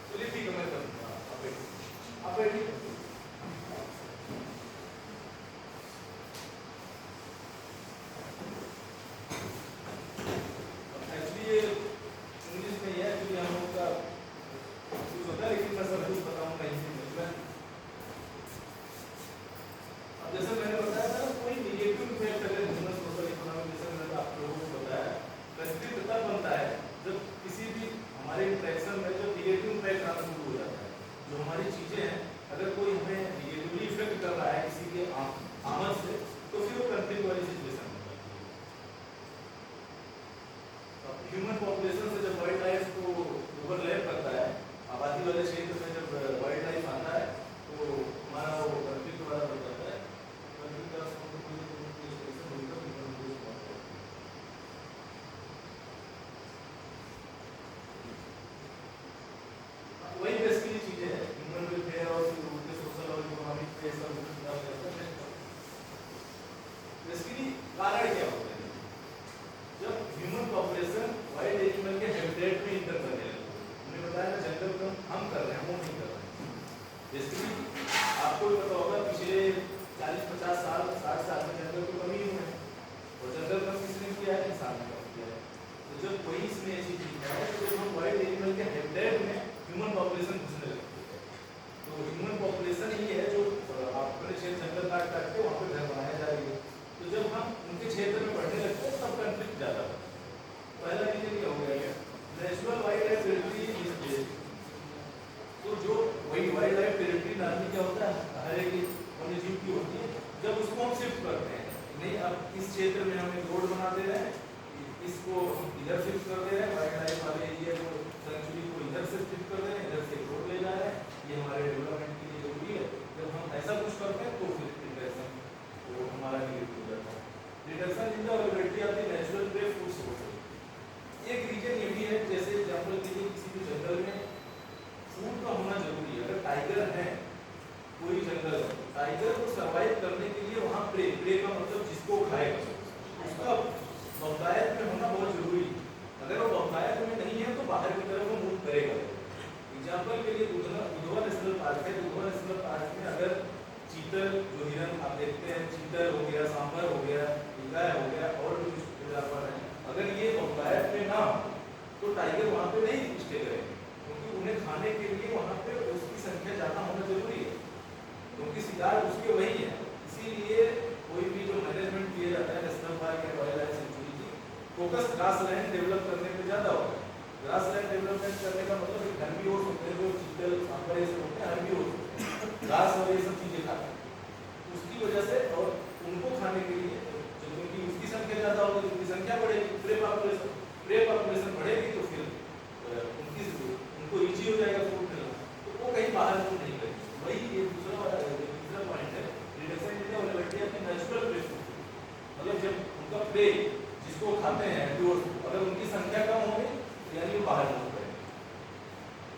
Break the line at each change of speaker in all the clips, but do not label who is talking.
चलिए ठीक है, मैं करूँगा। आप बैठिए। एक्चुअली ये इंग्लिश में ही है, क्योंकि हम लोग का कुछ होता है, लेकिन मैं सब कुछ बताऊँगा हिंदी में। अब जैसे मैंने बताया था, कोई निगेटिव इफेक्ट अगर ह्यूमन सोशल इकोनॉमिक, जैसे मैंने आप लोगों को बताया, कंफ्लिक्ट तब बनता है जब किसी भी हमारे इंटरेक्शन में जो निगेटिव इफेक्ट आना शुरू हो जाता है। जो हमारी चीज़ें हैं, अगर कोई हमें निगेटिवली इफेक्ट कर रहा है किसी के आमद से, तो फिर वो कंफ्लिक्ट वाली सिचुएशन होता है। ह्यूमन पॉपुलेशन से जब वाइल्ड लाइफ को ओवरलैप करता है, आबादी वाले क्षेत्र में जब वाइल्ड लाइफ आता है, तो हमारा वो कंफ्लिक्ट वाला हो जाता है। वही बेसिकली चीजें हैं, ह्यूमन वेलफेयर और सोशल और इकोनॉमिक पे सब बेसिकली कारण क्या होते हैं? जब ह्यूमन पॉपुलेशन वाइल्ड एनिमल के हैबिटेट में इंटर करने लगती है, हमने बताया ना जंगल को हम कर रहे हैं, वो नहीं कर रहे हैं। बेसिकली आपको भी पता होगा, पिछले 40-50 साल 60 साल में जंगल की कमी हुई है, और जंगल कम किसने किया है? इंसान ने कम किया है। तो जब कोई इसमें ऐसी चीज है, तो जब हम वाइल्ड एनिमल के हैबिटेट में ह्यूमन पॉपुलेशन घुसने लगती है, तो ह्यूमन पॉपुलेशन ही है जो अपने क्षेत्र जंगल काट काट के वहाँ पे घर बनाया जा रही है। तो जब हम उनके क्षेत्र में बढ़ने लगते हैं, तब कंफ्लिक्ट ज़्यादा होता है। पहला रीजन क्या हो गया? Natural wild life territory is placed. तो जो वही वाइल्ड लाइफ टेरिटरी नाम क्या होता है, हर एक वन्य जीव की होती है। जब उसको हम शिफ्ट करते हैं, नहीं अब इस क्षेत्र में हम एक रोड बना दे रहे हैं, इसको इधर शिफ्ट कर दे रहे हैं, वाइल्ड लाइफ वाले एरिया को सेंचुरी को इधर से शिफ्ट कर दे रहे हैं, इधर से रोड ले जा रहे हैं, ये हमारे डेवलपमेंट के लिए जरूरी है। जब हम ऐसा कुछ करते हैं तो फिर इंटरेक्शन वो हमारा निगेटिव हो जाता है। Reduction in the availability of the natural prey food source. एक रीजन ये भी है, जैसे एग्जांपल के लिए किसी भी जंगल में फूड का होना जरूरी है। अगर टाइगर है कोई जंगल, टाइगर को सर्वाइव करने के लिए वहाँ प्रे का मतलब जिसको खाएगा, उसका बहुतायत में होना बहुत जरूरी है। अगर वो बहुतायत में नहीं है तो बाहर की तरफ वो मूव करेगा। एग्जाम्पल के लिए दुधवा नेशनल पार्क है। दुधवा नेशनल पार्क में अगर चीतल, जो हिरन आप देखते हैं, चीतल हो गया, सांभर हो गया, गाय हो गया, और भी कुछ जानवर हैं, अगर ये बहुतायत में ना हो तो टाइगर वहाँ पे नहीं स्टे करेंगे, क्योंकि उन्हें खाने के लिए वहाँ पे उसकी संख्या ज़्यादा होना जरूरी है, क्योंकि शिकार उसके वही है। इसीलिए कोई भी जो मैनेजमेंट किया जाता है नेशनल पार्क या वाइल्ड लाइफ सेंचुरी की, फोकस ग्रास लैंड डेवलप करने पे ज़्यादा होता है। ग्रास लैंड डेवलपमेंट करने का मतलब हर्बीवोर्स होते हैं, जो चीतल, सांभर ये सब होते हैं, हर्बीवोर्स होते हैं, घास और ये सब चीज़ें खाते हैं। उसकी वजह से और उनको खाने के लिए, क्योंकि उसकी संख्या ज़्यादा होगी, उनकी संख्या बढ़ेगी, प्रे पॉपुलेशन बढ़ेगी, तो फिर उनको ईजी हो जाएगा फूड मिलना, तो वो कहीं बाहर मूव नहीं करेगी। वही ये दूसरा पॉइंट है, reduction in the availability of the natural prey food. मतलब जब उनका प्रे जिसको खाते हैं, अगर उनकी संख्या कम होगी, यानी वो बाहर मूव करेंगे।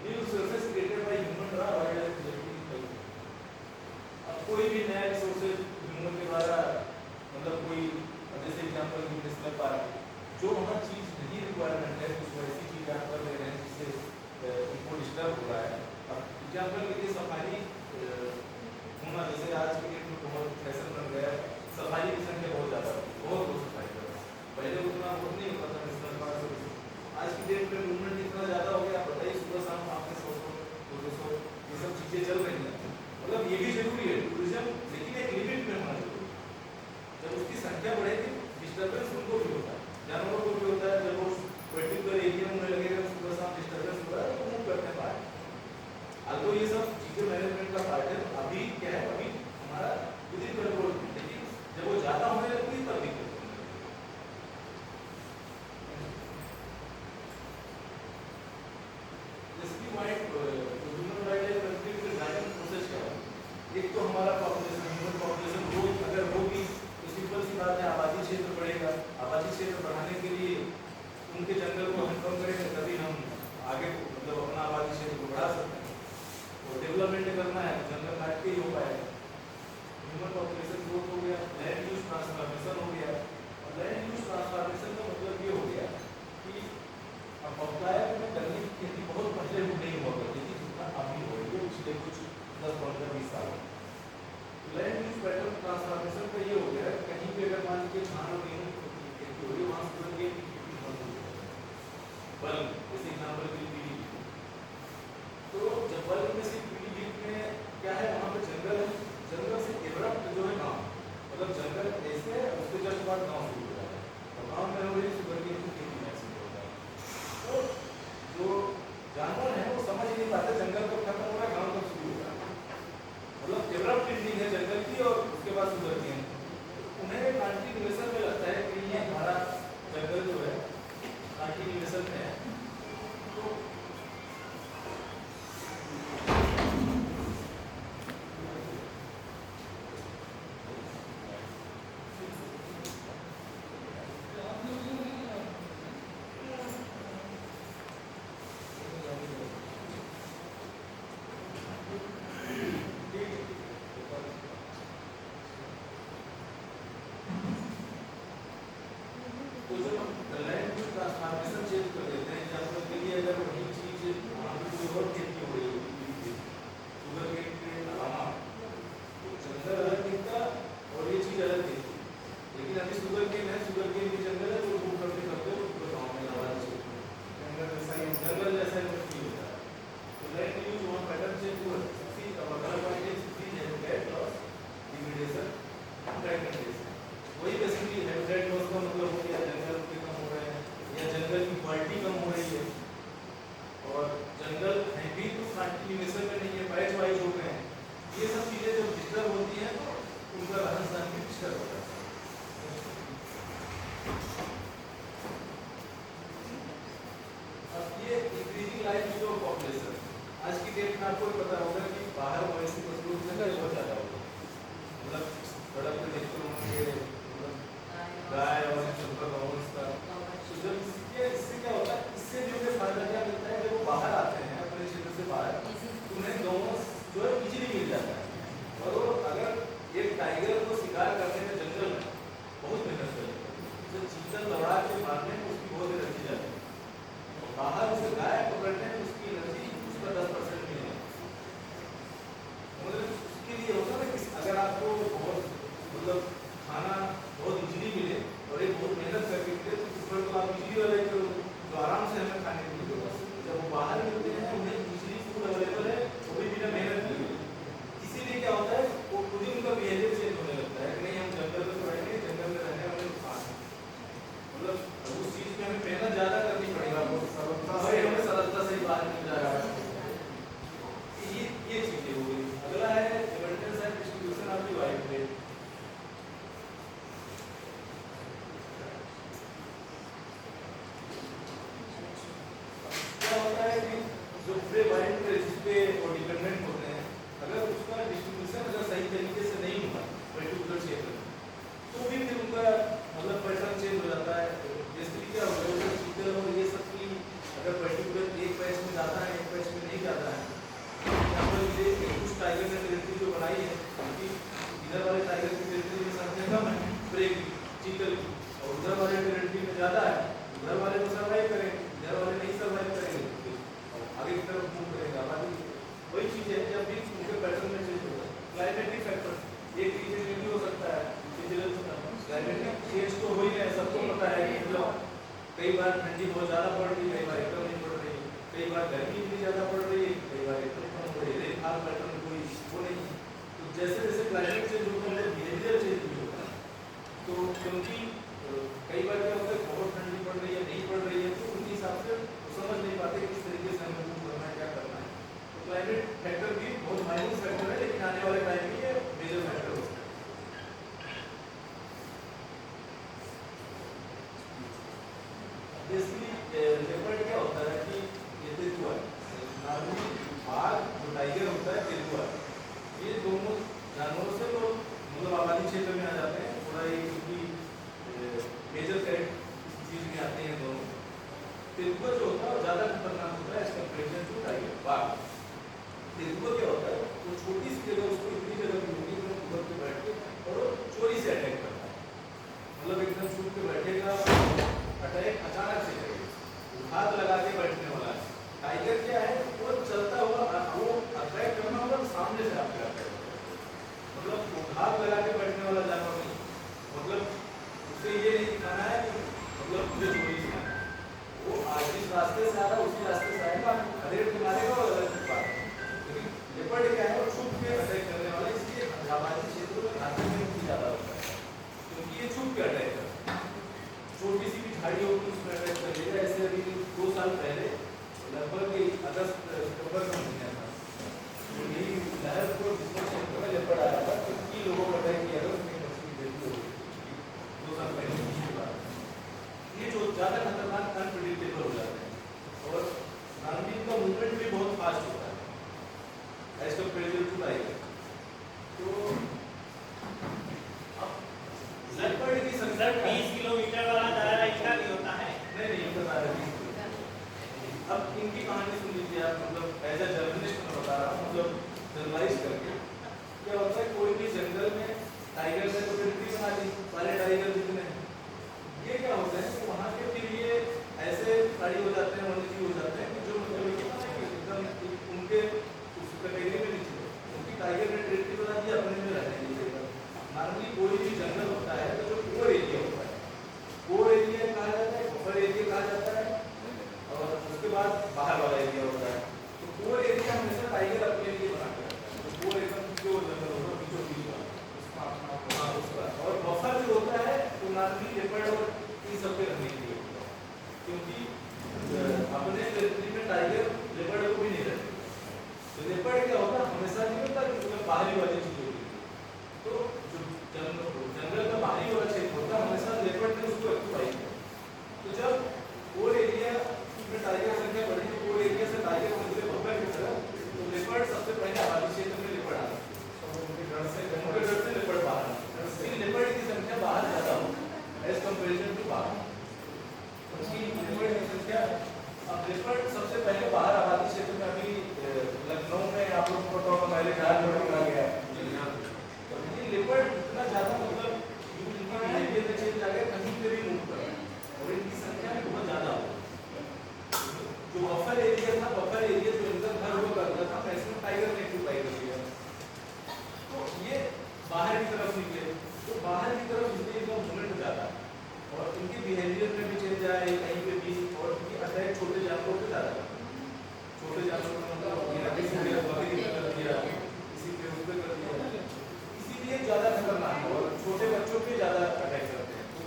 New resources created by human द्वारा वाइल्ड लाइफ टेरिटरी। अब कोई भी नया रिसोर्सेज ह्यूमन के द्वारा, मतलब कोई जैसे एग्जांपल नेशनल पार्क, जो वहाँ चीज़ नहीं रिक्वायरमेंट है, कुछ वैसी चीज़ आप कर ले रहे हैं जिससे उनको डिस्टर्ब हो रहा है। अब एग्जांपल के लिए सफारी होना, जैसे आज के डेट में बहुत फैशन बन गया है, सफारी की संख्या बहुत ज़्यादा होती है, बहुत लोग सफाई कर रहे हैं। पहले उतना बहुत नहीं होता था नेशनल पार्क से। आज की डेट में मूवमेंट इतना ज़्यादा हो गया, बताइए सुबह शाम आपके 100-200 ये सब चीज़ें चल रही हैं। मतलब ये भी जरूरी है टूरिज्म, लेकिन एक लिमिट में होना जरूरी है। जब उसकी संख्या बढ़ेगी, डिस्टर्बेंस उनको भी होता है, जानवरों को भी होता है। जब वो पर्टिकुलर एरिया में लगेगा सुबह शाम डिस्टर्बेंस हो रहा है, तो मूव करते हैं बाहर। तो ये सब चीज़ें मैनेजमेंट का पार्ट है। अभी क्या है, अभी हमारा विदिन कंट्रोल, लेकिन जब वो ज़्यादा होने लगती है तब दिक्कत होने लगती है। क्वालिटी कम हो रही है, और जंगल है भी तो कंटिन्यूएशन में नहीं है, पैच वाइज हो गए हैं। ये सब चीजें जब डिस्टर्ब होती हैं तो उनका रहन सहन भी डिस्टर्ब होता है। अब ये इंक्रीजिंग लाइफ स्टॉक पॉपुलेशन, आज की डेट में आपको पता होगा कि बाहर मवेशी पशुओं की संख्या बहुत ज्यादा होगी, मतलब सड़क पे देखते होंगे गाय और सुपर गौस का। तो जब इससे क्या होता है, इससे जो है फायदा क्या मिलता है, जब वो बाहर आते हैं अपने क्षेत्र से बाहर, उन्हें गौस जो है इजीली मिल जाता है। और वो अगर एक टाइगर को शिकार करने में जंगल में बहुत मेहनत करेगा, तो चीतल दौड़ा के मारने में उसकी बहुत एनर्जी जाती है, बाहर उसे गाय पकड़ने में उसकी एनर्जी उसका 10% नहीं है। मतलब उसके लिए होता है कि अगर आपको बहुत मतलब खाना बहुत इजीली मिले और एक बहुत मेहनत करके मिले तो उस पर तो आप इजीली वाले तो आराम से हमें खाने को मिलेगा। जब वो बाहर मिलते हैं उन्हें इजीली फूड अवेलेबल है, वो भी बिना मेहनत किए, इसीलिए क्या होता है वो खुद ही उनका बिहेवियर चेंज होने लगता है कि नहीं हम जंगल में तो रहेंगे, जंगल में रहने वाले नुकसान है, मतलब उस चीज में हमें मेहनत ज्यादा करनी पड़ेगा, हमें सरलता से बाहर मिल जा रहा है। ये चीजें हो गई। अगला है abundance and distribution of the wild parade. क्या होता है कि जो प्रे वाइल्ड प्रे जिस पे वो डिपेंडेंट होते हैं, अगर उसका डिस्ट्रीब्यूशन अगर सही तरीके से नहीं हुआ पर्टिकुलर क्षेत्र में, तो भी फिर उनका मतलब पैटर्न चेंज हो जाता है। जैसे कि क्या होता है चीतल और ये सब की अगर पर्टिकुलर एक पैच में जाता है एक पैच में नहीं जाता है, कुछ टाइगर ने टेरिटरी जो बनाई है क्योंकि इधर वाले टाइगर की टेरिटरी में संख्या कम है प्रे की चीतल की, और उधर वाले टेरिटरी में ज्यादा है, उधर वाले तो सर्वाइव करेंगे, इधर वाले नहीं सर्वाइव करेंगे, आगे की तरफ मूव करेगा। बाकी वही चीज है जब भी उनके पैटर्न में चेंज होगा। क्लाइमेटिक फैक्टर एक रीजन में भी हो सकता है, क्लाइमेटिक चेंज तो हो ही है, सबको पता है कि मतलब कई बार ठंडी बहुत ज्यादा पड़ रही है, कई बार एकदम नहीं पड़ रही, कई बार गर्मी इतनी ज्यादा पड़ रही है, कई बार एकदम कम पड़ रही है, रेखाल पैटर्न कोई वो नहीं है। तो जैसे जैसे क्लाइमेट चेंज होता है बिहेवियर चेंज भी होता है। तो क्योंकि कई बार क्या होता है बहुत ठंडी पड़ रही है नहीं पड़ रही है, तो उनके हिसाब से समझ नहीं पाते किस तरीके से हमें मूव करना है, क्या करना है। तो क्लाइमेट फैक्टर भी बहुत माइनस फैक्टर है, लेकिन आने वाले टाइम में ये मेजर फैक्टर हो सकता है। लेपर्ड क्या होता है कि ये तेंदुआ नॉर्मली बाघ जो टाइगर होता है तेंदुआ, ये दोनों जानवरों से तो मतलब आबादी क्षेत्र में आ जाते हैं, थोड़ा एक उनकी मेजर कैरेक्ट चीज में आते हैं दोनों। तेंदुआ जो होता है ज्यादा खतरनाक होता है एज कंपेरिजन टू टाइगर। बाघ तेंदुआ क्या होता है वो छोटी सी जगह उसको इतनी जगह मिलती है ऊपर पे बैठ के और चोरी से अटैक करता है, मतलब एकदम छुप के बैठेगा, अटैक अचानक से करेगा, हाथ लगा के बैठने वाला है। टाइगर क्या है वो चलता हुआ वो अटैक करना होगा सामने से आपके अटैक, मतलब वो हाथ लगा के बैठने वाला जानवर नहीं, मतलब उसे ये नहीं दिखाना है कि मतलब मुझे चोरी से आना है, वो आज जिस रास्ते से आ रहा है उसी रास्ते से आएगा, अरेट के मारेगा और अलग छुपा। लेकिन लेपर्ड क्या है वो छुप के अटैक करने वाला, इसलिए आबादी क्षेत्रों में घातक में ज्यादा होता है क्योंकि ये छुप के अटैक करता है। छोटी सी भी झाड़ी होगी उसमें अटैक कर लेगा। ऐसे अभी 2 साल पहले लगभग अगस्त सितंबर का महीना था, तो यही लहर को क्षेत्र में लेपर्ड आया था, 50 लोगों को अटैक किया था, उसमें मछली डेथ हो गई 2 साल पहले की बात। ये जो ज्यादा खतरनाक अनप्रेडिक्टेबल हो जाते हैं और नॉर्मली इनका मूवमेंट भी बहुत फास्ट होता है एज कंपेयर टू टाइगर। तो लेपर्ड की संख्या
20 किलोमीटर वाला दायरा इतना नहीं होता है।
नहीं बता रहे। अब इनकी कहानी सुन लीजिए आप, मतलब एज अ जर्नलिस्ट मैं बता रहा हूँ, मतलब जर्नलाइज करके क्या होता है कोई भी जंगल में टाइगर से टेरिटरी बना दी, सारे टाइगर जितने हैं ये क्या होते हैं कि वहाँ के फिर ये ऐसे खड़ी हो जाते हैं, वन्यजीव हो जाते हैं कि जो मतलब एकदम उनके उस कैटेगरी में नीचे उनकी टाइगर ने टेरिटरी बना दी अपने में रहने के लिए। नॉर्मली कोई भी जंगल होता है तो जो कोर एरिया होता है, कोर एरिया कहा जाता है, बफर एरिया कहा जाता है, और उसके बाद बाहर वाला एरिया होता है। तो कोर एरिया हमेशा टाइगर अपने लिए बना के रखता है, तो कोर एकदम जो जंगल होगा बीचों बीच वाला उसका अपना उसका, और बफर जो होता है तो नॉर्मली लेपर्ड और इन सब के रहने के लिए होता है, क्योंकि अपने टेरिटरी में टाइगर लेपर्ड को भी नहीं रहते। तो लेपर्ड क्या होता है, हमेशा नहीं होता कि उसमें बाहरी वाली चीज होती है। तो जो जंगल का बाहरी वाला क्षेत्र होता है, हमेशा लेपर्ड ने उसको ऑक्यूपाई किया। तो जब कोर एरिया में टाइगर संख्या बढ़ी, तो कोर एरिया से टाइगर पहुंचे बफर की तरफ, तो लेपर्ड सबसे पहले आबादी क्षेत्र में लेपर्ड आता है। उनके डर से लेपर्ड बाहर आता है। लेकिन लेपर्ड की संख्या बाहर ज्यादा हो एज कंपेरिजन टू बाहर। उसकी लेपर्ड की संख्या, अब लेपर्ड सबसे पहले बाहर आबादी क्षेत्र में, अभी लखनऊ में आप लोग को तो पहले कार लोडिंग आ गया है। तो ये लेपर्ड इतना ज्यादा मतलब इनकी बिहेवियर में चेंज आ गया, कहीं पे भी मूव कर रहा है और इनकी संख्या भी बहुत ज्यादा हो। जो बफर एरिया था, बफर एरिया जो इनका घर हुआ करता था, मैक्सिमम टाइगर ने ऑक्यूपाई कर लिया। तो ये बाहर की तरफ निकले, तो बाहर की तरफ इनके इनका मूवमेंट हो जाता है और इनके बिहेवियर में भी चेंज आए कहीं पे भी। और इनकी अटैक छोटे जानवरों पे ज्यादा करते हैं। छोटे जानवरों का मतलब ये किसी के बकरी पे कर दिया, किसी के उस पे कर दिया, इसीलिए ज्यादा खतरनाक है। और छोटे बच्चों पे ज्यादा अटैक करते हैं। तो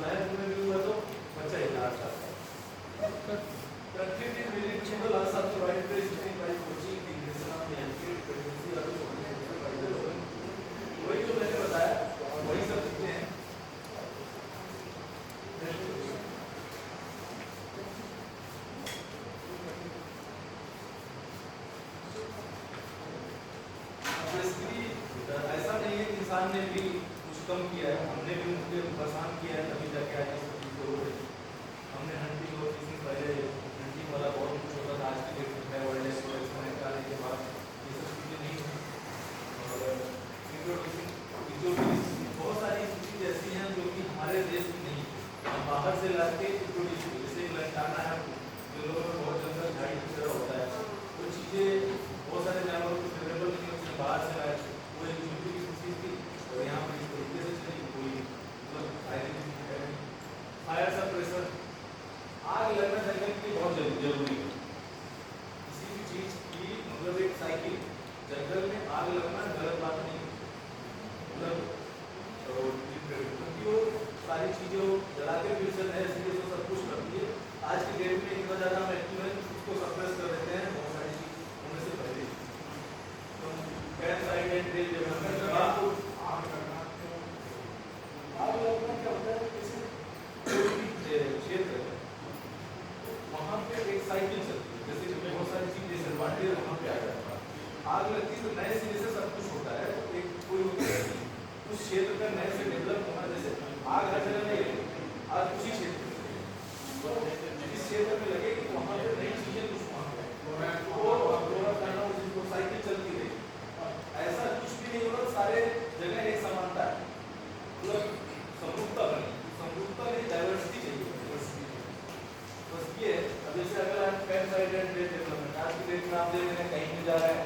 लाइफ में भी हुआ तो बच्चा ही लास्ट आता है। Practically within single hours of provided by 65 coaching in this pregnancy वही जो मैंने बताया वही सब चीजें हैं। ऐसा नहीं है कि इंसान ने भी कुछ कम किया है, हमने भी उनके परेशान किया है, तभी जाके आज इस चीज को हमने हंटिंग और किसी पहले वाला बहुत कुछ होता था। आज की डेट में वर्ल्ड एक्सप्लोरेशन आने के बाद ये सब चीज़ें नहीं हैं। और बहुत सारी चीज़ें ऐसी हैं जो कि हमारे देश में नहीं, हम बाहर से ला के इंट्रोड्यूस, जैसे लंकाना है जो लोगों में बहुत जंगल झाड़ी की तरह होता है, वो चीज़ें बहुत सारे जानवरों को फेवरेबल नहीं होती, बाहर से लाए वो एक चीज़ की चीज़ थी और यहाँ पर इस तरीके से चली कोई मतलब फायर सप्रेशर, आग लगना जंगल के लिए बहुत जरूरी है। किसी भी चीज की मतलब एक साइकिल, जंगल में आग लगना गलत बात नहीं है, मतलब क्योंकि वो सारी चीजें जला के फिर से नए सिरे से सब कुछ करती है। आज की डेट में इतना ज्यादा हम एक्टिव है, उसको सप्रेस कर देते हैं बहुत सारी चीज होने से पहले। तो camp site and trail development में बात को आग लगना क्या होता है, जैसे कोई भी क्षेत्र है वहाँ पे एक साइकिल चलती है, जैसे कि बहुत सारी चीज डिसएडवांटेज वहाँ पे आ जाता है। आग लगती है तो नए सिरे से सब कुछ होता है, तो एक कोई उस क्षेत्र का नए से डेवलप होना, जैसे आग हर जगह नहीं लगेगी, आज उसी क्षेत्र में जिस क्षेत्र में लगे कि वहाँ पे नई चीजें कुछ वहाँ पे साइकिल चलती रही। ऐसा कुछ भी नहीं होगा, सारे जगह एक समानता है, मतलब समरूपता बनी, समरूपता में डाइवर्सिटी चाहिए। बस ये है। अब जैसे अगर आप camp site and trail development आज की डेट में आप देख रहे हैं कहीं भी जा रहे हैं,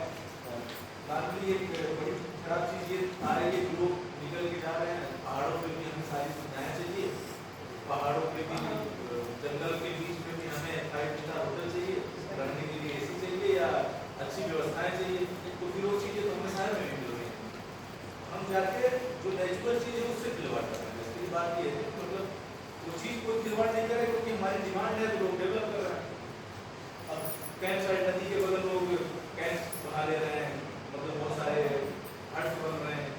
नॉर्मली एक बड़ी खराब चीज ये आ रही है कि लोग निकल के जा रहे हैं, पहाड़ों पे भी हमें सारी सुविधाएं चाहिए, पहाड़ों पे भी जंगल के बीच में भी हमें 5 स्टार होटल चाहिए, रहने के लिए AC चाहिए या अच्छी व्यवस्थाएं चाहिए, तो फिर वो चीजें तो हमें शहर में भी मिल रही हैं। हम जाके जो नेचुरल चीज है उससे खिलवाड़ कर रहे हैं। इसकी बात ये है मतलब वो चीज कोई खिलवाड़ नहीं करे क्योंकि हमारी डिमांड है तो लोग डेवलप कर रहे हैं। अब कैंप साइट नदी के बगल लोग कैंप बना ले रहे हैं, मतलब बहुत सारे हट्स बन रहे हैं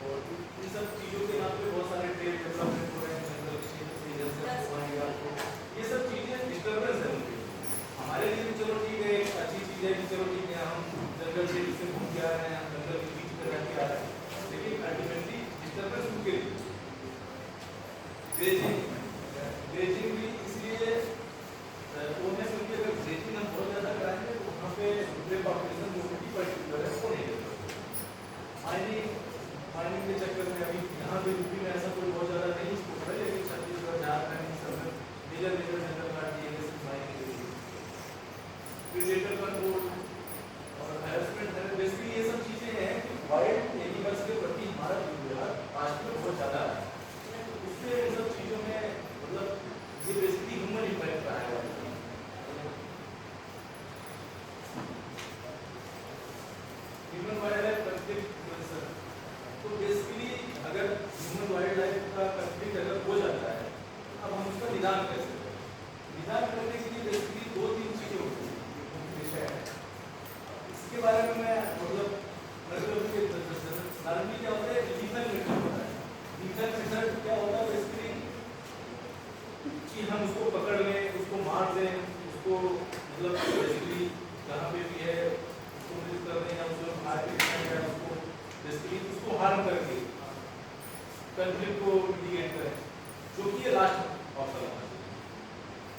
और इन सब चीज़ों के नाम पे बहुत सारे ट्रेड डेवलपमेंट हो रहे हैं जंगल के क्षेत्र से जैसे ये सब चीज़ें डिस्टर्बेंस है उनकी। हमारे लिए भी चलो ठीक है, एक अच्छी चीज़ है कि चलो ठीक है हम जंगल क्षेत्र से घूम के आ रहे हैं, हम जंगल के बीच में रह के आ रहे हैं, लेकिन अल्टीमेटली डिस्टर्बेंस उनके लिए। ग्रेजिंग भी इसलिए अगर ग्रेजिंग हम बहुत ज़्यादा कराएंगे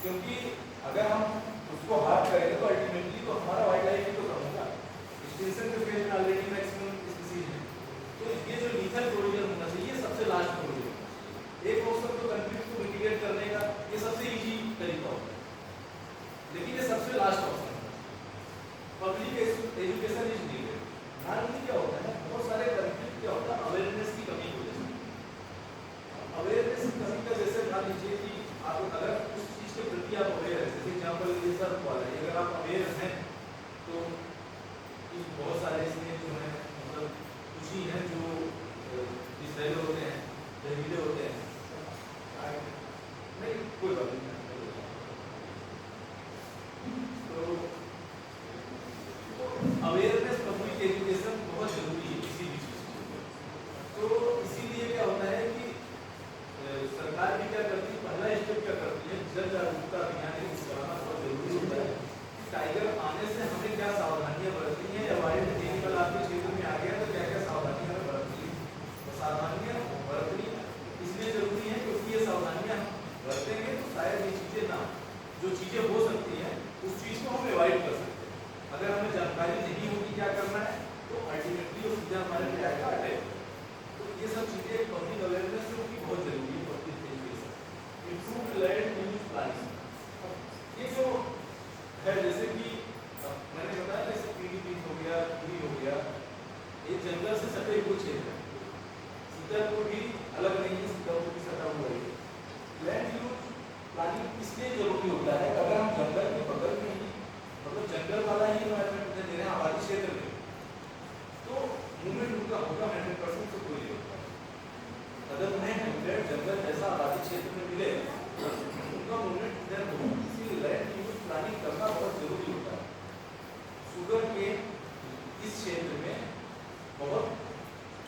क्योंकि अगर हम उसको हार्ड करेंगे तो अल्टीमेटली तो हमारा वाइल्ड लाइफ ही तो कम होगा। एक्सटेंशन के फेज में ऑलरेडी मैक्सिमम स्पीसीज है, तो ये जो लीथल प्रोविजन होना चाहिए सबसे लास्ट प्रोविजन होना चाहिए। एक ऑप्शन तो कंफ्लिक्ट को मिटिगेट करने का ये सबसे इजी तरीका होता है, लेकिन ये सबसे लास्ट ऑप्शन है। Public education is needed. Normally क्या होता है, बहुत सारे कंफ्लिक्ट क्या होता है अवेयरनेस की कमी की वजह से। अवेयरनेस की कमी का जैसे मान लीजिए कि आप अगर उस चीज के प्रति आप अवेयर है, जैसे एग्जाम्पल ये सर वाला है, अगर आप अवेयर हैं तो बहुत सारे इसमें जो है मतलब कुछ ही हैं जो डिस्ट्रैक्ट होते हैं, जहरीले होते हैं, नहीं कोई बात नहीं। तो अवेयरनेस पब्लिक एजुकेशन बहुत जरूरी है किसी भी चीज के। तो इसीलिए क्या होता है कि सरकार भी क्या करती है, पहला स्टेप क्या करती है, जन जागरूकता अभियान चलाना बहुत जरूरी होता है। टाइगर आने से हमें क्या सावधानियां बरतनी है, या वाइल्ड एनिमल आपके क्षेत्र में आ गया तो क्या क्या सावधानियां हमें बरतनी है। सावधानियां बरतनी इसलिए जरूरी है क्योंकि ये सावधानियां हम बरतेंगे तो शायद ये चीजें ना, जो चीजें हो सकती हैं उस चीज को हम अवॉइड कर सकते हैं। अगर हमें जानकारी नहीं होगी क्या करना है तो अल्टीमेटली वो सीधा हमारे पे आएगा अटैक। तो ये सब चीजें पब्लिक अवेयरनेस जो कि बहुत जरूरी है public education. Improve land use planning, ये जो है जैसे कि मैंने बताया जैसे पीडीपी हो गया, पूरी हो गया, ये जंगल से सटे हुए क्षेत्र है। सीतापुर भी अलग नहीं है, सीतापुर भी सटा हुआ है। लैंड यूज प्लानिंग इसलिए जरूरी होता है अगर हम जंगल के बगल में ही मतलब जंगल वाला ही एनवायरमेंट दे रहे हैं आबादी क्षेत्र में, तो मूवमेंट उनका होगा 100% से कोई नहीं होता। अगर उन्हें 100 जंगल जैसा आबादी क्षेत्र में मिले तो उनका मूवमेंट इधर होगा। इसीलिए लैंड यूज प्लानिंग करना बहुत जरूरी होता है। शुगर के इस क्षेत्र में बहुत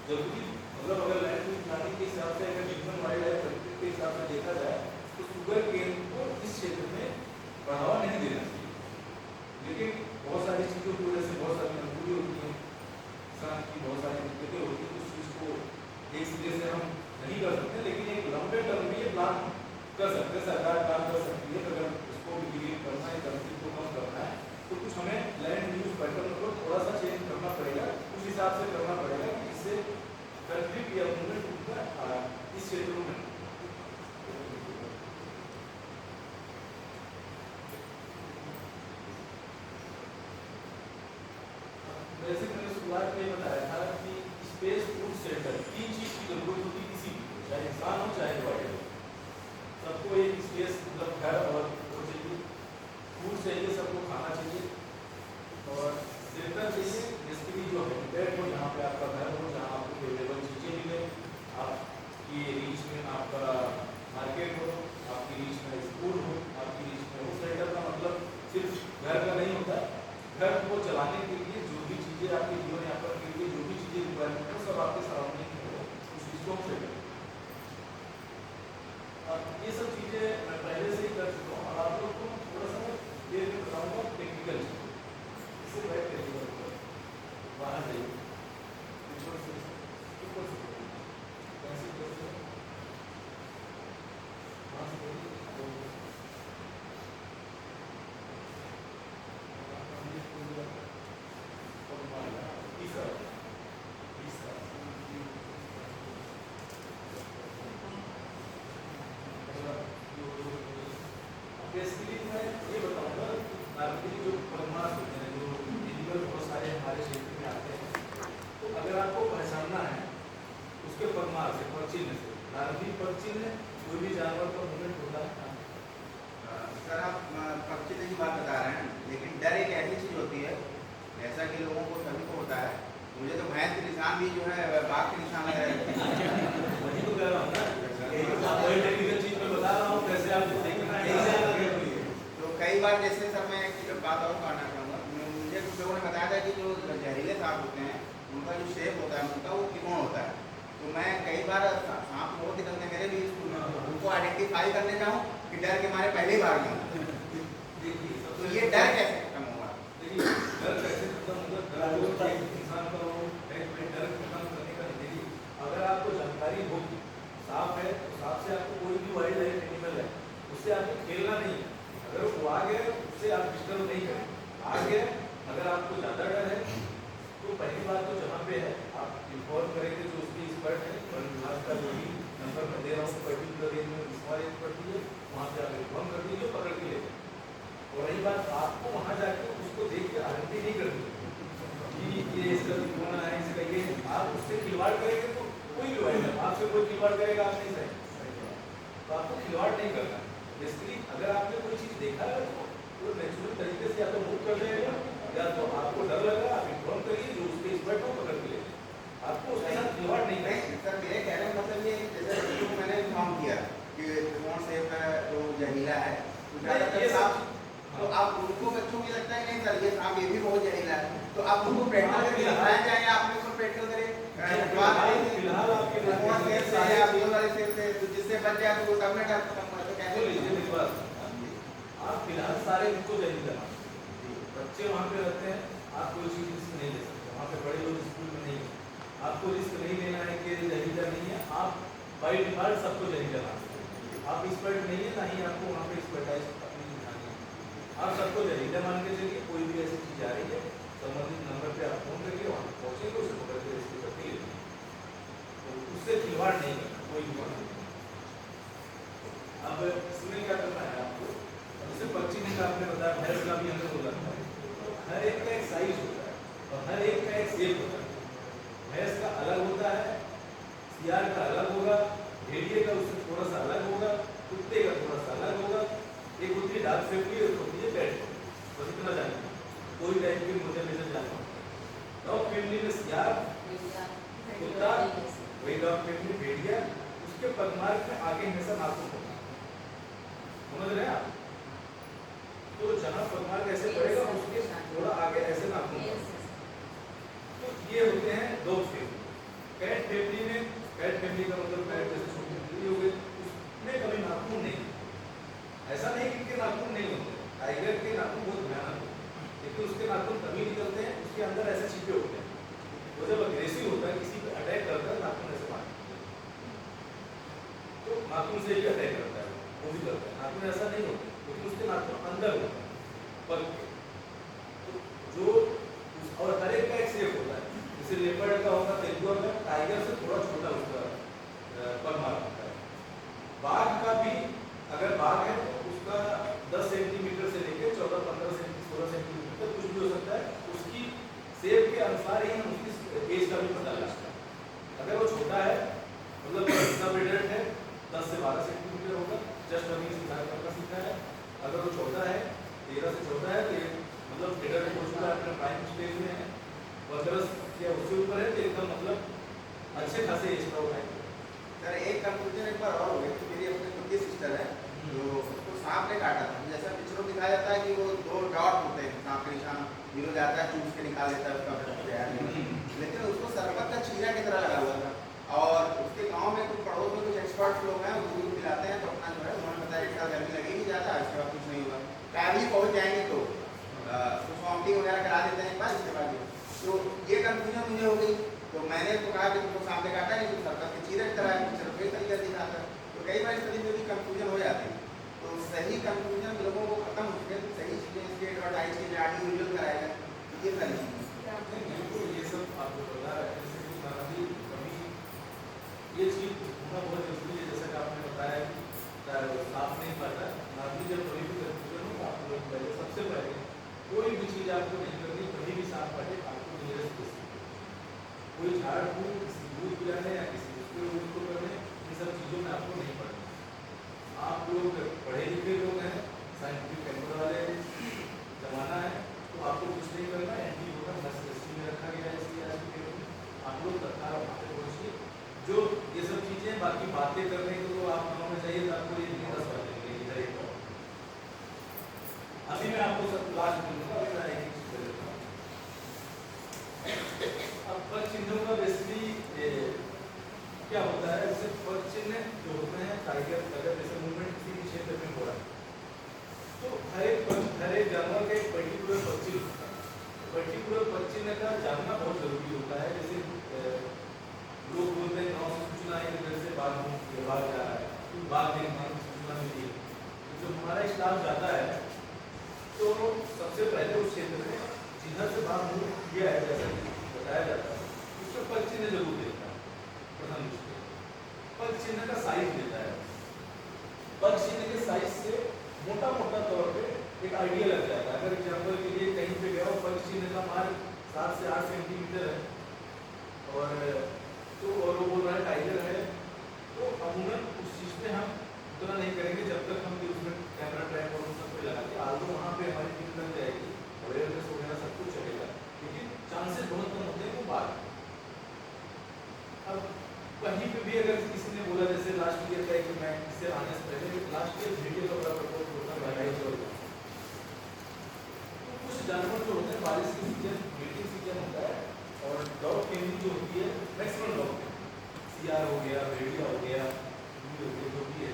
जरूरी मतलब अगर लैंड यूज प्लानिंग के हिसाब से अगर ह्यूमन वाइल्ड लाइफ के हिसाब से देखा जाए तो शुगर केन को इस क्षेत्र में बढ़ावा नहीं देना चाहिए। लेकिन बहुत सारी चीज़ों की वजह से बहुत सारी मजबूरी होती है, इंसान की बहुत सारी दिक्कतें होती हैं, उस चीज़ को एक सिरे से हम नहीं कर सकते, लेकिन एक लंबे टर्म में ये प्लान कर सकते हैं, सरकार प्लान कर सकती है। अगर इसको डिग्रेड करना है, कंफ्लिक्ट को कम करना है तो कुछ हमें लैंड यूज पैटर्न को थोड़ा सा चेंज करना पड़ेगा, उस हिसाब से करना पड़ेगा कि इससे कंफ्लिक्ट या मूवमेंट उनका इस क्षेत्रों में। जैसे मैंने शुरुआत में बताया था कि स्पेस फूड शेल्टर 3 चीज की जरूरत होती है किसी भी, चाहे इंसान हो चाहे वाइल्ड हो, सबको एक स्पेस मतलब घर और वो चाहिए, फूड चाहिए, सबको खाना चाहिए, और शेल्टर चाहिए जिसके लिए जो हैबिटेट हो, जहाँ पे आपका घर हो, जहाँ आपको अवेलेबल चीज़ें मिले, आपकी रीच में आपका मार्केट हो, आपकी रीच में स्कूल हो, आपकी रीच में हो। शेल्टर का मतलब सिर्फ घर का नहीं होता, घर को चलाने के लिए जो भी चीज़ें आपके जीवन यापन के लिए जो भी चीज़ें रिक्वायरमेंट हो सब आपके सराउंडिंग में हो, उस चीज़ को हम शेल्टर। अब ये सब चीज़ें मैं पहले से ही कर चुका हूँ और आप लोग को थोड़ा सा देर में बताऊँगा टेक्निकल चीज़ें। इससे बैठ टेक्निकल बाहर जाइए बेसिकली मैं ये बताऊंगा नार्मली जो परमार्थ होते हैं, जो एनिमल बहुत सारे हमारे क्षेत्र में आते हैं, तो अगर आपको पहचानना है उसके परमार्थ से, पदचिन्ह से, नार्मली पदचिन्ह कोई भी जानवर का मूवमेंट होता है।
सर आप पदचिन्ह की बात बता रहे हैं, लेकिन डर एक ऐसी चीज होती है, जैसा कि लोगों को सभी को होता है, मुझे तो भैंस के निशान भी जो है बाघ के निशान लग रहे हैं।
वही तो कह रहा हूँ ना, वही टेक्निकल चीज में बता रहा हूँ कैसे आप देखना है।
तो कई बार जैसे सर मैं एक बात और कहना चाहूँगा, मुझे कुछ लोगों ने बताया था कि जो जहरीले सांप होते हैं उनका जो शेप होता है उनका वो त्रिकोण होता है, तो मैं कई बार सांप बहुत निकलते मेरे भी स्कूल में, उनको आइडेंटिफाई करने जाऊँ कि डर के मारे पहले ही भाग गए।
देखिए
तो ये डर कैसे खत्म होगा?
देखिए डर कैसे खत्म होगा, इंसान का वो डर खत्म करने का। देखिए अगर आपको जानकारी होगी सांप है तो सांप से आपको कोई भी वाइल्ड लाइफ एनिमल है उससे आपको खेलना नहीं है, नहीं करना है। बेसिकली अगर आपने कोई चीज देखा है तो नेचुरल तरीके से या तो मूव कर जाएगा, या तो आपको डर लग रहा है आप इन्फॉर्म करिए, जो उसके एक्सपर्ट को पकड़ के ले जाए। आपको उसके साथ खिलवाड़ नहीं करना।
नहीं सर, मेरे कहने का मतलब ये है कि जैसे जो मैंने इन्फॉर्म किया कि त्रिकोण शेप है, जो जहरीला है, तो ज़्यादातर
ये
सांप,
सब
तो आप उनको बच्चों को लगता है नहीं सर ये सांप ये भी बहुत जहरीला है, तो आप उनको प्रैक्टिकल करके दिखाया जाए या आप उसको प्रैक्टिकल करें
फिलहाल आपके
त्रिकोण शेप से या बीज वाले शेप से, तो जिससे बच जाए तो वो सब में डर खत्म हुआ, तो कैसे
लीजिए मेरी बात, आप फिलहाल सारे उनको जहरीला मानते हैं। बच्चे वहाँ पे रहते हैं, आप कोई चीज़ रिस्क नहीं ले सकते, वहाँ पे बड़े लोग स्कूल में नहीं हैं, आपको रिस्क नहीं लेना है कि जहरीला नहीं है, आप बाई डिफॉल्ट सबको जहरीला मान सकते हैं। आप एक्सपर्ट नहीं है, ना ही आपको वहाँ पे एक्सपर्टाइज अपनी दिखानी है, आप सबको जहरीला मान के चलिए। कोई भी ऐसी चीज़ आ रही है संबंधित नंबर पे आप फोन करिए, वहाँ पहुँचेंगे, उसे पकड़ के रेस्क्यू करके ले जाएंगे। तो उससे खिलवाड़ नहीं करना, कोई भी बात नहीं। अब इसमें क्या करना है आपको, जैसे पक्षी का आपने बताया, भैंस का भी हमें हो लगता है, तो हर एक का एक साइज होता है और हर एक का एक शेप होता है। भैंस का अलग होता है, सियार का अलग होगा, भेड़िए का उससे थोड़ा सा अलग होगा, कुत्ते का थोड़ा सा अलग होगा। एक होती है डार्क फैमिली, एक होती है बैड फैमिली, बस इतना जानना है। कोई टाइप की मुझे मेजर जानना है। डॉग फैमिली में सियार, कुत्ता, वही डॉग फैमिली भेड़िया, उसके पगमार्ग में आगे हमेशा नाखून होगा, समझ रहे हैं आप? तो जहाँ पगमार्ग ऐसे पड़ेगा उसके थोड़ा आगे ऐसे नाखून होगा। तो ये होते हैं डॉग फैमिली। कैट फैमिली में, कैट फैमिली का मतलब कैट जैसे छोटी बिल्ली हो गई, उसमें कभी नाखून नहीं, ऐसा नहीं कि इनके नाखून नहीं होते, टाइगर के नाखून बहुत भयानक होते हैं, लेकिन उसके नाखून तभी निकलते हैं उसके अंदर ऐसे छिपे होते हैं। वो जब अग्रेसिव होता है, किसी पे अटैक करता है, नाखून ऐसे मारता है, तो नाखून से ही अटैक करता है, वो भी करता है। नाखून ऐसा नहीं होता, क्योंकि उसके नाखून अंदर होते हैं पग के। तो जो और हर एक का एक शेप होता है, जैसे लेपर्ड का होगा, तेंदुआ का, टाइगर से थोड़ा छोटा उसका पगमार्ग होता है। बाघ का भी, अगर बाघ है तो उसका 10 सेंटीमीटर से लेकर 14-15 16 सेंटीमीटर तक कुछ भी हो सकता है, उसकी शेप के अनुसार ही हम उसकी एज का भी पता लगाते हैं। अगर वो छोटा है मतलब सब एडल्ट है 10 से 12 सेंटीमीटर होगा, जस्ट अभी सीखा है। अगर वो छोटा है 13 से 14 है तो मतलब एडल्ट हो चुका है, अपने प्राइम स्टेज में है, 15 या उससे ऊपर है तो एकदम मतलब अच्छे खासे एज का होता है।
सर एक कंफ्यूजन एक बार और हो गई कि मेरी अपनी खुद की सिस्टर है, जो उसको सांप ने काटा था। जैसा पिक्चरों में दिखाया जाता है कि वो 2 डॉट होते हैं, सांप के निशान जीरो जाता है, चूस के निकाल देता है उसका, लेकिन उसको सरबत का चीरा की तरह लगा हुआ था। और उसके गांव में कुछ पड़ोस में कुछ एक्सपर्ट लोग हैं, वो दूध पिलाते हैं, तो अपना जो है उन्होंने बताया कि गर्मी लगेगी ज़्यादा, इसके बाद कुछ नहीं होगा, टाइम ही पहुँच जाएंगे तो वॉमिटिंग वगैरह करा देते हैं एक बार, इसके बाद तो ये कंफ्यूजन मुझे हो गई। तो मैंने तो कहा कि तुमको सांप ने काटा नहीं, तुम सरबत के चीरे की तरह पिक्चर कोई तरीका दिखाता है। तो कई बार इस तरीके में भी कंफ्यूजन हो जाती है। तो सही कंफ्यूजन लोगों को खत्म हो चुके हैं, सही चीज़ें इसके एडवर्टाइज की जाती विजुअल कराएगा, ये सारी चीज़ें।
तो ये सब आपको पता है, जैसे कि नाराजी कभी ये चीज़ होना बहुत जरूरी है। जैसा कि आपने बताया कि सांप नहीं काटा, नाराजी जब कभी भी कंफ्यूजन हो आप लोग पहले, सबसे पहले कोई भी चीज़ आपको नहीं करनी, कभी भी सांप काटे आपको नियरेस्ट कोई झाड़ फूक, किसी दूध पिलाने या किसी उसको करने, इन सब चीज़ों में आपको नहीं पड़ना। आप लोग पढ़े लिखे लोग हैं, साइंटिफिक कैमरा वाले जमाना है, तो आपको कुछ नहीं करना, एंटी होगा नर्सरी में रखा गया है इसलिए आज के डेट में आप लोग तत्काल वहाँ पे पहुँचिए। जो ये सब चीज़ें बाकी बातें करने को तो आप गाँव में चाहिए, तो आपको ये नहीं 10 बातें मिलेगी इधर एक। अभी मैं आपको सब लास्ट मिलूंगा, अभी मैं एक चीज़ कर देता हूँ। अब पग चिन्हों का बेसिकली क्या होता है, जैसे पग चिन्ह जो होते हैं टाइगर, अगर जैसे मूवमेंट किसी भी क्षेत्र में हो रहा है तो हर एक जानवर का एक पर्टिकुलर पग चिन्ह होता है। पर्टिकुलर पग चिन्ह का जानना बहुत जरूरी होता है। जैसे लोग बोलते हैं गाँव से सूचना है कि घर से बाघ जा रहा है, तो बाघ देखने की सूचना मिली है, तो जब हमारा स्टाफ जाता है तो सबसे पहले उस क्षेत्र में जिधर से बाघ मूव किया है, जैसा बताया जाता है, उसको पग चिन्ह जरूर देखता है। प्रथम दृष्टि पग चिन्ह का साइज देता है। पग चिन्ह के साइज से मोटा मोटा तौर पे एक आइडिया लग जाता है। अगर एग्जाम्पल के लिए कहीं पे गया हो, पग चिन्ह का मार्ग 7 से 8 सेंटीमीटर है और तो और वो बोल रहा है टाइगर है, तो अमूमन उस चीज़ पे हम उतना नहीं करेंगे जब तक हम उसमें कैमरा ट्रैप और उन सब पे लगा के आल्दो वहाँ पे हमारी टीम लग जाएगी, अवेयरनेस वगैरह सब कुछ चलेगा, लेकिन चांसेस बहुत कम होते हैं वो बात। अब कहीं पे भी अगर किसी ने बोला जैसे लास्ट ईयर का कि मैं इससे आने से पहले लास्ट ईयर वीडियो का बड़ा प्रपोज होता है भाई तो कुछ जानवर जो होते हैं बारिश के सीजन मीटिंग सीजन होता है और डॉग कैनिंग जो होती है मैक्सिमम डॉग सीआर हो गया, भेड़िया हो गया, जो भी है,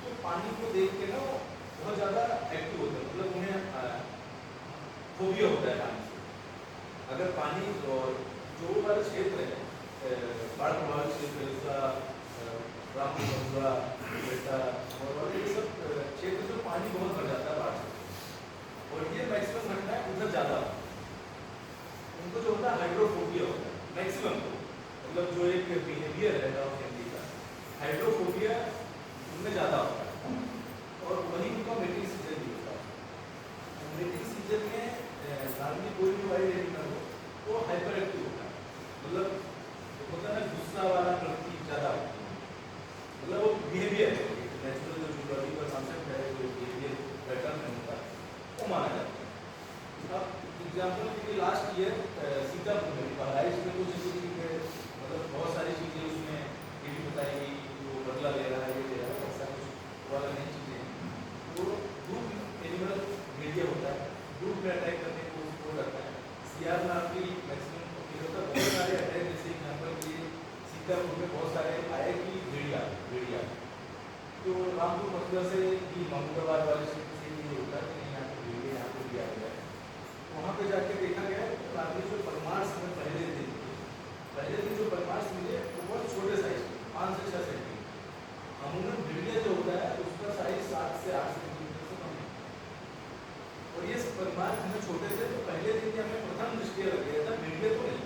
तो पानी को देख के ना वो बहुत ज़्यादा एक्टिव होते हैं, मतलब उन्हें फोबिया होता है पानी से। अगर पानी और जो वाला क्षेत्र है बाढ़ प्रभावित क्षेत्र उसका रामपुरा बेटा और ये सब क्षेत्र में पानी बहुत भर जाता है बाढ़ से, और ये मैक्सिमम घटना है उधर ज़्यादा उनको जो होता है हाइड्रोफोबिया होता है मैक्सिमम को, मतलब जो एक बिहेवियर है डॉग कैनिंग का हाइड्रोफोबिया उनमें ज़्यादा होता है, और वही उनका मीटिंग सीजन भी होता है। मीटिंग सीजन में आदमी कोई भी वाइल्ड एनिमल हो वो हाइपर एक्टिव होता है, मतलब होता है ना गुस्सा वाला प्रवृत्ति ज़्यादा होती है, मतलब वो बिहेवियर है नेचुरल जो जूलॉजी का कॉन्सेप्ट है जो बिहेवियर पैटर्न में होता है वो माना जाता है। अब एग्जाम्पल के लिए लास्ट ईयर सीतापुर में बहराइच में कुछ मतलब बहुत सारी चीज़ें उसमें ये भी बताई गई वो बदला ले रहा है ये ले रहा है ऐसा कुछ वाला नहीं चीज़ें हैं, तो ग्रुप एनिमल मीडिया होता है ग्रुप में अटैक करने को वो करता है। सीआर नाम की मैक्सिमम होता है बहुत सारे अटैक, जैसे एग्जाम्पल के लिए सीतापुर में बहुत सारे आए कि भेड़िया तो रामपुर मथुरा से कि महमूदाबाद वाले क्षेत्र से ये होता है कि नहीं यहाँ पे भेड़िया यहाँ पे भी आ गया है, वहाँ पे जाके देखा गया तो आदमी जो परमार्श में पहले दिन जो परमार्श मिले वो बहुत छोटे साइज 5 से 6 सेंटीमीटर, अमूमन भेड़िया जो होता है उसका साइज 7 से 8 सेंटीमीटर से कम है, और ये परमार्श हमें छोटे थे तो पहले दिन की हमें प्रथम दृष्टि लग गया था भेड़िया तो नहीं,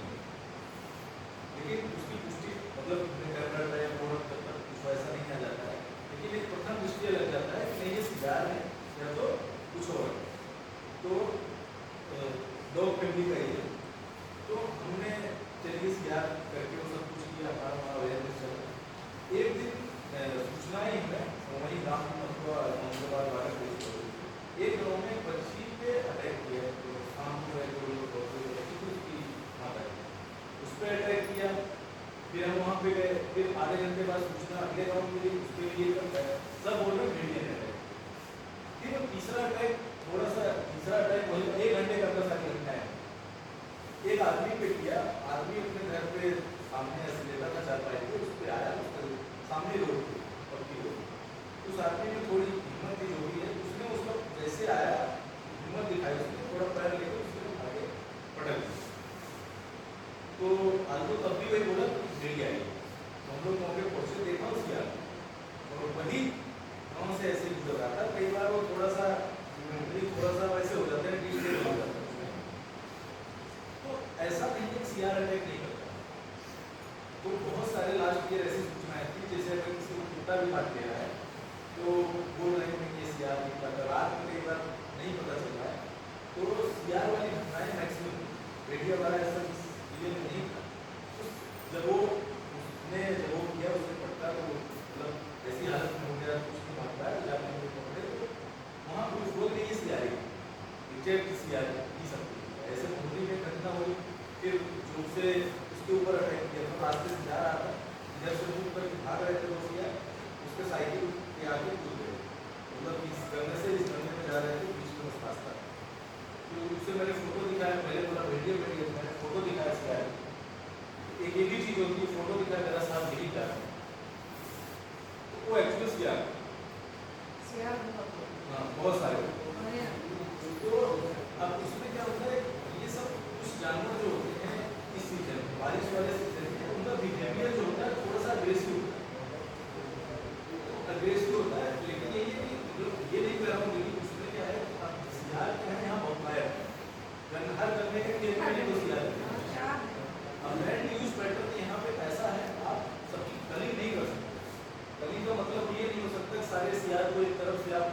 लेकिन उसकी पुष्टि मतलब कैमरा ट्रैप और कुछ ऐसा नहीं आ जाता है, लेकिन एक प्रथम दृष्टि लग जाता है कि नहीं ये शिकार है या तो कुछ और, तो डॉग कैनिंग का ही है, तो हमने चलिए शिकार करके वो सब कुछ किया, हमारा अवेयरनेस चला। एक दिन सूचना ही हमें वहीं गाँव महमूदाबाद वाले एक गाँव में बच्ची पे अटैक किया, तो शाम को उसकी माता उस पर अटैक किया, फिर हम वहाँ पे गए, फिर आधे घंटे बाद सूचना अगले गाँव में मिली उस पर ये करता है सब बोल रहे भेड़िया ने अटैक, फिर तीसरा अटैक वही 1 घंटे का 10 घंटा है, एक आदमी पे किया, आदमी अपने घर पे सामने ऐसे लेता था 4 पे उस पर आया, उसके सामने रोड थी पक्की रोड, उस आदमी में थोड़ी हिम्मत थी जो भी है, उसने उसको जैसे आया हिम्मत दिखाई, उसने थोड़ा पैर लेकर उसने आगे पटक दिया, तो आलू तब भी वही बोला भेड़िया आई, हम लोग मौके पहुँचे देखा उसकी आदमी, और वही गाँव से ऐसे गुजर रहा था, कई बार वो थोड़ा सा वैसे हो जाता है डिस्टेंस हो जाता है, तो ऐसा नहीं है सीआर अटैक नहीं करता, तो बहुत सारे लास्ट ईयर ऐसी सूचनाएं थी जैसे अगर किसी को कुत्ता भी काट गया है तो बोल रहे हैं कि सीआर नहीं करता, रात में कई बार नहीं पता चल रहा है, तो सीआर वाली घटनाएं मैक्सिमम भेड़िया वाला ऐसा सीजन में नहीं था, जब वो किया उसने पटका तो मतलब ऐसी हालत में हो गया कुछ नहीं भागता है जाकर हम लोग पकड़े, तो वहाँ पुलिस बोल रही है सीआर रिजेक्ट सीआर की सकती है, ऐसे होली में घटना हुई, फिर जो से उसके ऊपर अटैक किया, तो रास्ते से जा रहा था इधर से मुँह करके भाग रहे थे लोग, किया उसके साइकिल के आगे कूद गए, मतलब इस गन्ने से इस गन्ने में जा रहे थे बीच में उस रास्ता, तो उससे मैंने फोटो दिखाया, पहले बोला भेड़िया मैंने फोटो दिखाया सीआर, एक ही चीज़ होती है फोटो दिखाया मेरा साथ यही था, तो वो एक्चुअली सीआर हाँ बहुत सारे, तो अब उसमें क्या होता है ये सब कुछ जानवर जो होते हैं इस सीजन बारिश वाले सीजन में उनका बिहेवियर जो होता है थोड़ा सा अग्रेसिव होता है, लेकिन ये नहीं कर रहा हूँ, लेकिन उसमें क्या है अब सीआर क्या है यहाँ बहुत पाया है, हर करने के खेत में तो सीआर है, अब लैंड यूज पैटर्न यहाँ पे ऐसा है आप सबकी कलिंग नहीं कर सकते, कलिंग का मतलब ये नहीं हो सकता सारे सीआर को एक तरफ से आप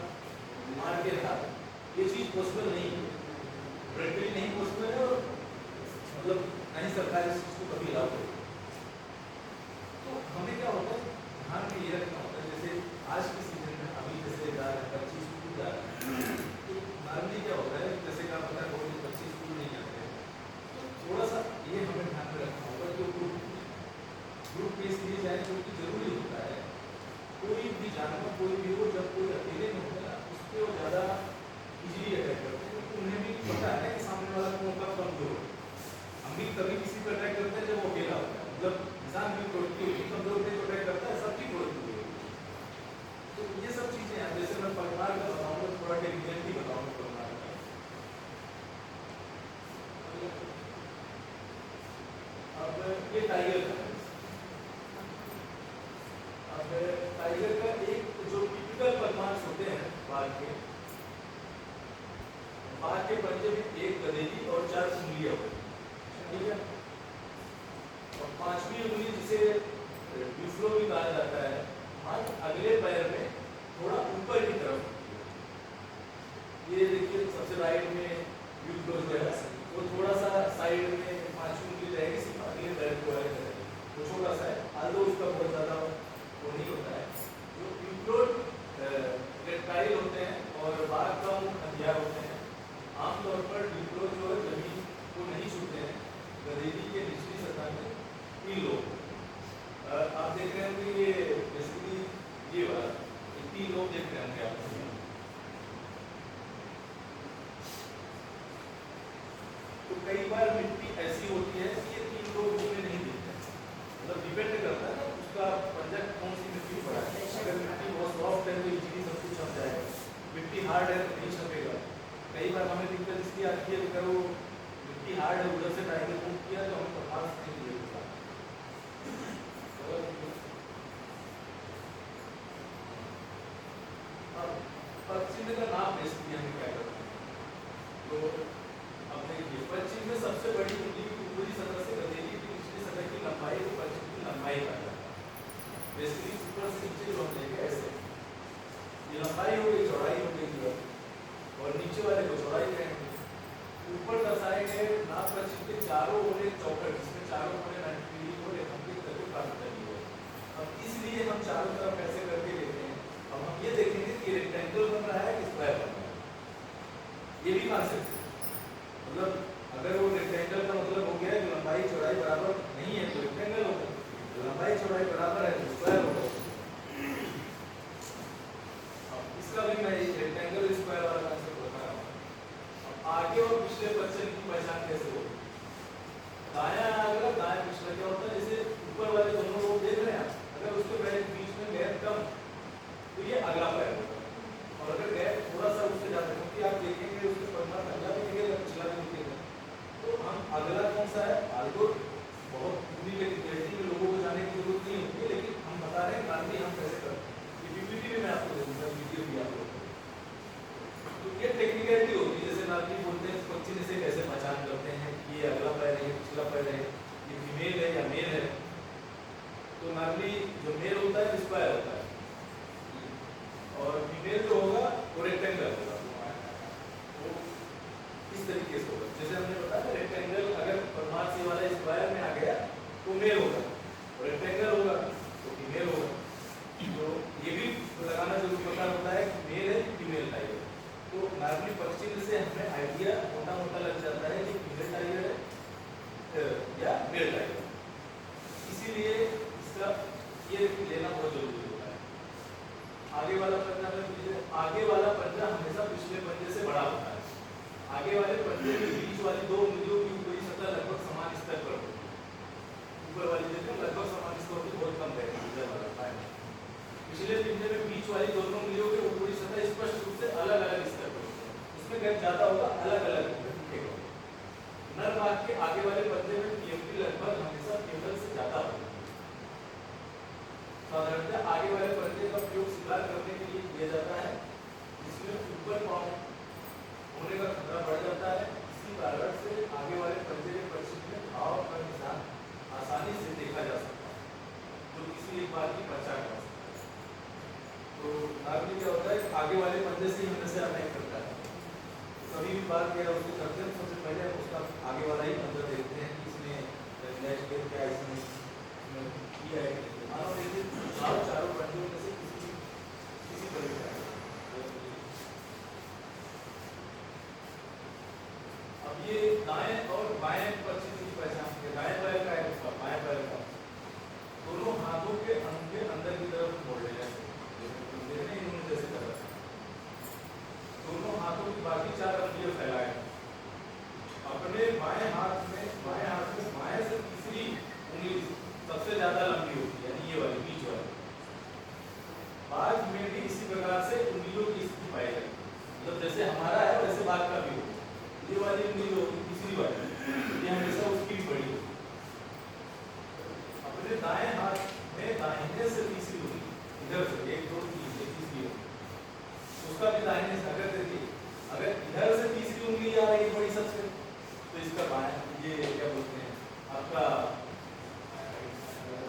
मार के रखा, ये चीज़ पॉसिबल नहीं है, प्रैक्टिकली नहीं पॉसिबल है, और मतलब नहीं सरकार इस चीज़ को कभी अलाउ करे, तो हमें क्या होता है ध्यान में ये रखना होता है, जैसे आज के सीजन में अभी जैसे जा रहे हैं 25 स्कूल जा रहे हैं, तो नॉर्मली क्या होता है जैसे कि आप पता है बहुत 25 स्कूल नहीं जाते हैं, तो थोड़ा सा ये हमें ध्यान में रखना होगा कि ग्रुप में इसलिए जाए क्योंकि जरूरी होता है कोई भी जानवर कोई भी हो जब कोई अकेले में होता है उसके वो ज़्यादा इजीली अटैक करते हैं क्योंकि उन्हें भी पता है कि सामने वाला कौन कब कमजोर है। हम भी कभी किसी पर अटैक करते हैं जब वो अकेला होता है, मतलब इंसान भी प्रोडक्टिविटी कमजोर पे अटैक करता है, सबकी प्रोडक्टिविटी। तो ये सब चीजें हैं, जैसे मैं परिवार का बताऊंगा थोड़ा टेक्निकली बताऊंगा परिवार का। अब ये टाइगर का एक जो टिपिकल परमार्क्स होते हैं बाघ के पंजे में एक गदेली और 4 उंगलियां होती हैं, ठीक है। और 5वीं उंगली जिसे बिफ्लो भी कहा जाता है, हाथ अगले पैर में थोड़ा ऊपर की तरफ। ये देखिए सबसे राइट में बिफ्लो जो है वो थोड़ा सा साइड में 5वीं उंगली रहेगी, सिर्फ अगले पैर को है वो छोटा सा है, आल्दो उसका बहुत ज़्यादा वो नहीं होता है। जो बिफ्लो रेप्टाइल होते हैं और बाघ का मुख हथियार होते हैं। आमतौर पर बिफ्लो जो है जमीन को नहीं छूते हैं, गदेली के निचली सतह में 3 लोग आप देख रहे होंगे, ये बेसिकली ये वाला 3 लोग देख रहे होंगे आप। तो कई बार मिट्टी ऐसी होती है कि ये 3 लोग में नहीं दिखते, मतलब डिपेंड करता है ना उसका पंजा कौन सी मिट्टी पड़ा है। अगर मिट्टी बहुत सॉफ्ट है तो इजीली सब कुछ छप जाएगा, मिट्टी हार्ड है तो नहीं छपेगा। कई बार हमें दिक्कत इसकी आती है कि अगर वो मिट्टी हार्ड है उधर से टाइगर मूव किया तो हमें पास नहीं मिलेगा। पश्चिम का नाम बेसिकली हमें क्या करना है, तो अब देखिए पश्चिम में सबसे बड़ी उंगली की ऊपरी सतह से गदेली की निचली सतह की लंबाई को पश्चिम की लंबाई कहा जाता है। बेसिकली ऊपर से नीचे जो हम देखें ऐसे ये लंबाई हो गई, चौड़ाई हो गई और नीचे वाले को चौड़ाई कहेंगे। ऊपर दर्शाए गए नाभ पश्चिम के चारों ओर एक चौखट जिसमें चारों ओर 90 डिग्री को रेखांकित करके प्राप्त करी है। अब इसलिए हम चारों तरफ ऐसे करके लेते हैं। अब हम ये देखेंगे कि रेक्टेंगल बन रहा है कि स्क्वायर बन रहा है, ये भी कॉन्सेप्ट है। मतलब अगर वो रेक्टेंगल का मतलब हो गया कि लंबाई चौड़ाई बराबर नहीं है तो रेक्टेंगल होगा, लंबाई चौड़ाई बराबर है तो स्क्वायर होगा। इसका भी मैं रेक्टेंगल स्क्वायर वाला कॉन्सेप्ट बता रहा हूँ। अब आगे और पिछले पर्सन की पहचान कैसे होगी? दायां अगला दायां पिछला क्या होता है, जैसे ऊपर वाले दोनों लोग देख रहे हैं, अगर उसके पहले बीच में गैप कम तो ये अगला पैर होगा, और अगर गैप थोड़ा सा उससे ज्यादा, क्योंकि आप देखेंगे उसके परिमाण अगला भी दिखेगा पिछला भी दिखेगा, तो हम अगला कौन सा है आल्को बहुत पूरी टेक्निकलिटी में लोगों को जाने की जरूरत नहीं होती है, लेकिन हम बता रहे हैं गांधी हम कैसे करते हैं। पीपीटी में मैं आपको दे दूंगा, वीडियो भी आप लोग। तो ये टेक्निकलिटी होती है, जैसे नार्मली बोलते हैं पक्षी से कैसे पहचान करते हैं कि ये अगला पैर है, पिछला पैर है, ये फीमेल है या मेल है। तो नार्मली जो मेल होता है स्क्वायर होता है और फीमेल जो होगा वो रेक्टेंगल होगा। तो इस तरीके से होगा, जैसे हमने बताया रेक्टेंगल अगर परमार्थ से वाला स्क्वायर में आ गया तो मेल होगा, और रेक्टेंगल होगा तो फीमेल होगा। तो ये भी लगाना जरूरी पता होता है कि मेल है कि फीमेल टाइगर। तो नार्मली पश्चिम से हमें आइडिया मोटा मोटा लग जाता है कि फीमेल टाइगर है या मेल टाइगर, इसीलिए इसका ये लेना बहुत जरूरी होता है। आगे वाला पंजा में आगे वाला पंजा हमेशा पिछले पंजे से बड़ा होता है। आगे वाले पंजे के बीच वाली 2 उंगलियों की ऊपरी सतह लगभग समान स्तर पर होती है। ऊपर वाली जगह लगभग समान स्तर पर बहुत कम है। पिछले पिंजे में बीच वाली दोनों उंगलियों के ऊपरी सतह स्पष्ट रूप से अलग अलग स्तर पर होती है, उसमें गैप ज्यादा होगा, अलग अलग दिखेगा। नर बाघ के आगे वाले पंजे में टीएमटी लगभग हमेशा फीमेल से ज्यादा होगा। साधारणतः आगे वाले पंजे का प्रयोग शिकार करने के लिए किया जाता है, जिसमें ऊपर पांव होने का खतरा बढ़ जाता है। इसी कारण से आगे वाले पंजे के पश्चिम में घाव का निशान आसानी से देखा जा सकता है, जो किसी एक बात की पहचान कर सकता है। तो नार्मली क्या होता है कि आगे वाले पंजे से ही हमेशा अटैक करता है। कभी भी बात किया उसको करते हैं, सबसे पहले उसका आगे वाला ही पंजा देखते हैं कि इसने नेक्स्ट गेम क्या इसने किया है। मानो देखिए चारों पंजों में से किसी अब ये दाएं और बाएं पश्चिम की पहचान के दाएं पैर का है उसका बाएं पैर का दोनों हाथों के अंदर की तरफ मोड़ लेना है इन्होंने जैसे कर रखा है दोनों हाथों की बाकी 4 अंगुलियां फैलाए अपने बाएं हाथ में बाएं से तीसरी उंगली सबसे ज्यादा लंबी होती है यानी ये वाली बीच वाली बाघ में भी इसी प्रकार से उंगलियों की स्थिति पाई जाती है मतलब जैसे हमारा है वैसे बाघ का भी होगा ये वाली उंगली होगी तीसरी वाली ये हमेशा उसकी भी बड़ी होगी अपने दाएं हाथ में दाहिने से तीसरी उंगली इधर से 1 2 3 ये तीसरी होगी उसका भी दाहिने से अगर देखिए अगर इधर से तीसरी उंगली आ रही है बड़ी सबसे तो इसका बाएं ये क्या बोलते हैं आपका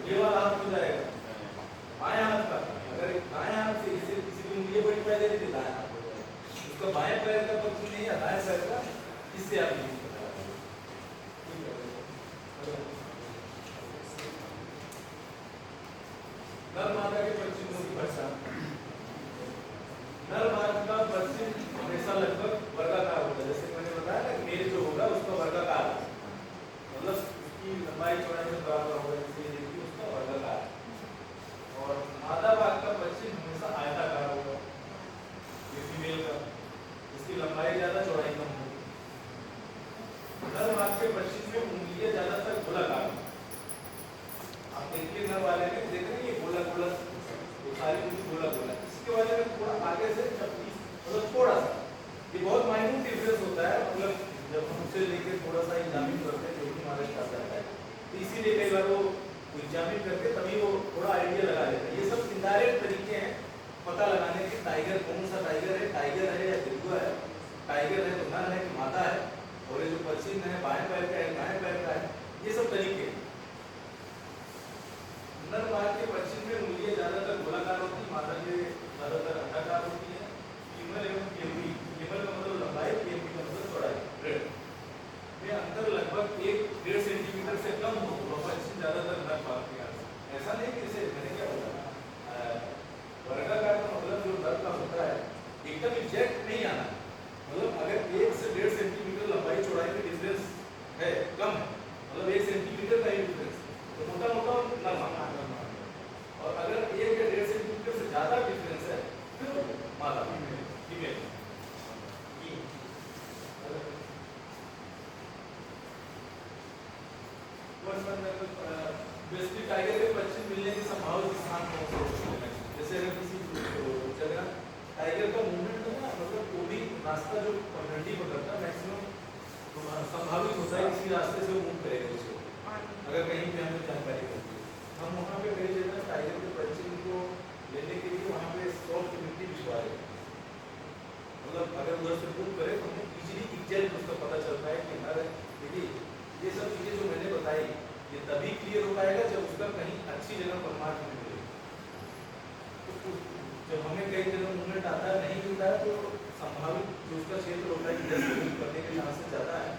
ये वाला हाथ हो जाएगा बाएं हाथ का अगर दाएं हाथ से इसे तीसरी उंगली बड़ी पाई दे रही थी दाएं हाथ हो जाएगा उसका बाएं पैर का पक्ष नहीं है दाएं पैर का इससे आप यूज नर मादा के पश्चिम की भाषा नर मादा का पश्चिम हमेशा लगभग वर्गाकार होता है जैसे मैंने बताया ना मेल जो होगा उसका वर्गाकार मतलब उसकी लंबाई चौड़ाई में बराबर होगा इसलिए देखिए उसका वर्गाकार और मादा भाग का पश्चिम हमेशा आयताकार होगा ये फीमेल का इसकी लंबाई ज्यादा चौड़ाई कम होगी नर भाग के पश्चिम में उंगलियां ज्यादातर गोलाकार आप देखिए नर वाले में देख रहे हैं ये गोला गोला तो सारी उंगली गोला गोला इसके वाले में थोड़ा आगे से 26 मतलब थोड़ा सा ये बहुत माइन्यूट डिफरेंस होता है मतलब जब हम उसे लेके थोड़ा सा एग्जामिन करते हैं जो भी हमारे साथ जाता है तो इसीलिए कई बार वो एग्जामिन करके तभी वो थोड़ा आइडिया लगा लेते हैं ये सब इनडायरेक्ट तरीके हैं पता लगाने के टाइगर कौन सा टाइगर है या दिलगुआ है टाइगर है तो नर है कि मादा है और ये जो पश्चिम है बाएं पैर का है दाएं पैर का है ये सब तरीके नर भाग के पश्चिम में उंगलियां ज्यादातर गोलाकार होती है मादा के ज्यादातर अंडाकार होती है फीमेल एवं पीएमपी फीमेल का मतलब लंबाई पीएमपी का मतलब चौड़ाई ब्रेड में अंतर लगभग 1.5 सेंटीमीटर से कम हो तो पश्चिम ज्यादातर नर भाग के ऐसा नहीं कि इसे मैंने क्या बोला वर्गाकार का मतलब जो नर का होता है एकदम एग्जैक्ट नहीं आना मतलब अगर 1 से 1.5 सेंटीमीटर लंबाई चौड़ाई में डिफरेंस है कम है मतलब 1 सेंटीमीटर का ही डिफरेंस तो मोटा मोटा नर माना और अगर 1 या 1.5 सेंटीमीटर से ज्यादा डिफरेंस है फिर मादा फीमेल बेसिकली टाइगर के पश्चिम मिलने की संभावना स्थान कौन से जैसे अगर किसी जगह टाइगर का मूवमेंट है ना मतलब वो भी रास्ता जो पगडंडी पकड़ता है मैक्सिमम संभावित होता है किसी रास्ते से वो मूव करेगा उसको अगर कहीं पे हमें जानकारी होती है हम वहाँ पे कई जगह टाइगर के पश्चिम को लेने के लिए वहाँ पे 100 की मिट्टी बिछवा रहे मतलब अगर उधर से मूव करे तो हमें इजीली एग्जैक्ट उसका पता चलता है कि हर देखिए ये सब चीज़ें जो मैंने बताई ये तभी क्लियर हो पाएगा जब उसका कहीं अच्छी जगह परमार्थ मिले तो जब हमें कई जगह मूवमेंट आता है नहीं मिलता है तो संभावित जो उसका क्षेत्र होता है इधर से मूव करने के चांसेस ज़्यादा है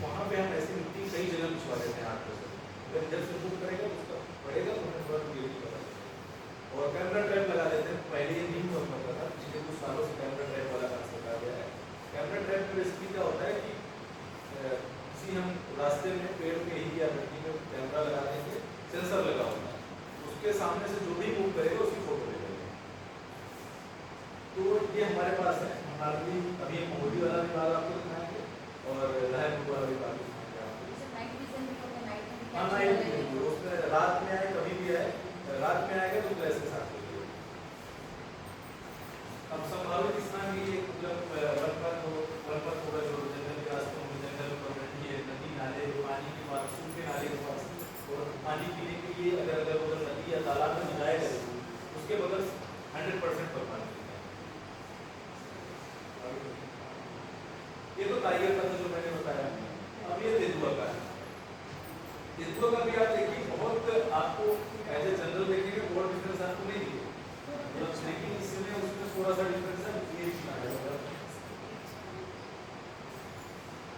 वहाँ पे हम ऐसी मिट्टी कई जगह बिछवा देते हैं हाथ से अगर इधर से मूव करेगा तो उसका पड़ेगा तो हमें थोड़ा क्लियरली पता चलेगा और कैमरा ट्रैप लगा देते हैं पहले ये नहीं हुआ करता था पिछले कुछ सालों से कैमरा ट्रैप वाला कांसेप्ट आ गया है कैमरा ट्रैप में बेसिकली क्या होता है कि किसी हम रास्ते में पेड़ पे ही या मिट्टी में कैमरा लगा देंगे सेंसर लगा होता है उसके सामने से जो भी मूव करेगा उसकी फोटो ले लेंगे तो ये हमारे पास है हमारे भी अभी एक मोदी वाला भी बाल आपको दिखाएंगे और लहर वाला भी बाल दिखाएंगे हाँ नाइट उसमें रात में आए कभी भी आए रात में आएगा तो ग्लास के साथ अब संभावित स्थान की मतलब वनपथ होगा जो जंगल के रास्तों में जंगल पगडंडी है नदी नाले पानी के पास सूखे नाले के पास और पानी पीने के लिए अगर उधर नदी या तालाब में जाए करें उसके बगल 100% पर पानी ये तो टाइगर का जो मैंने बताया अब ये तेंदुआ का है तेंदुआ का भी आप देखिए बहुत आपको एज ए जनरल देखेंगे बहुत डिफरेंस आपको नहीं दिखेगा मतलब लेकिन इसमें उसमें थोड़ा सा डिफरेंस है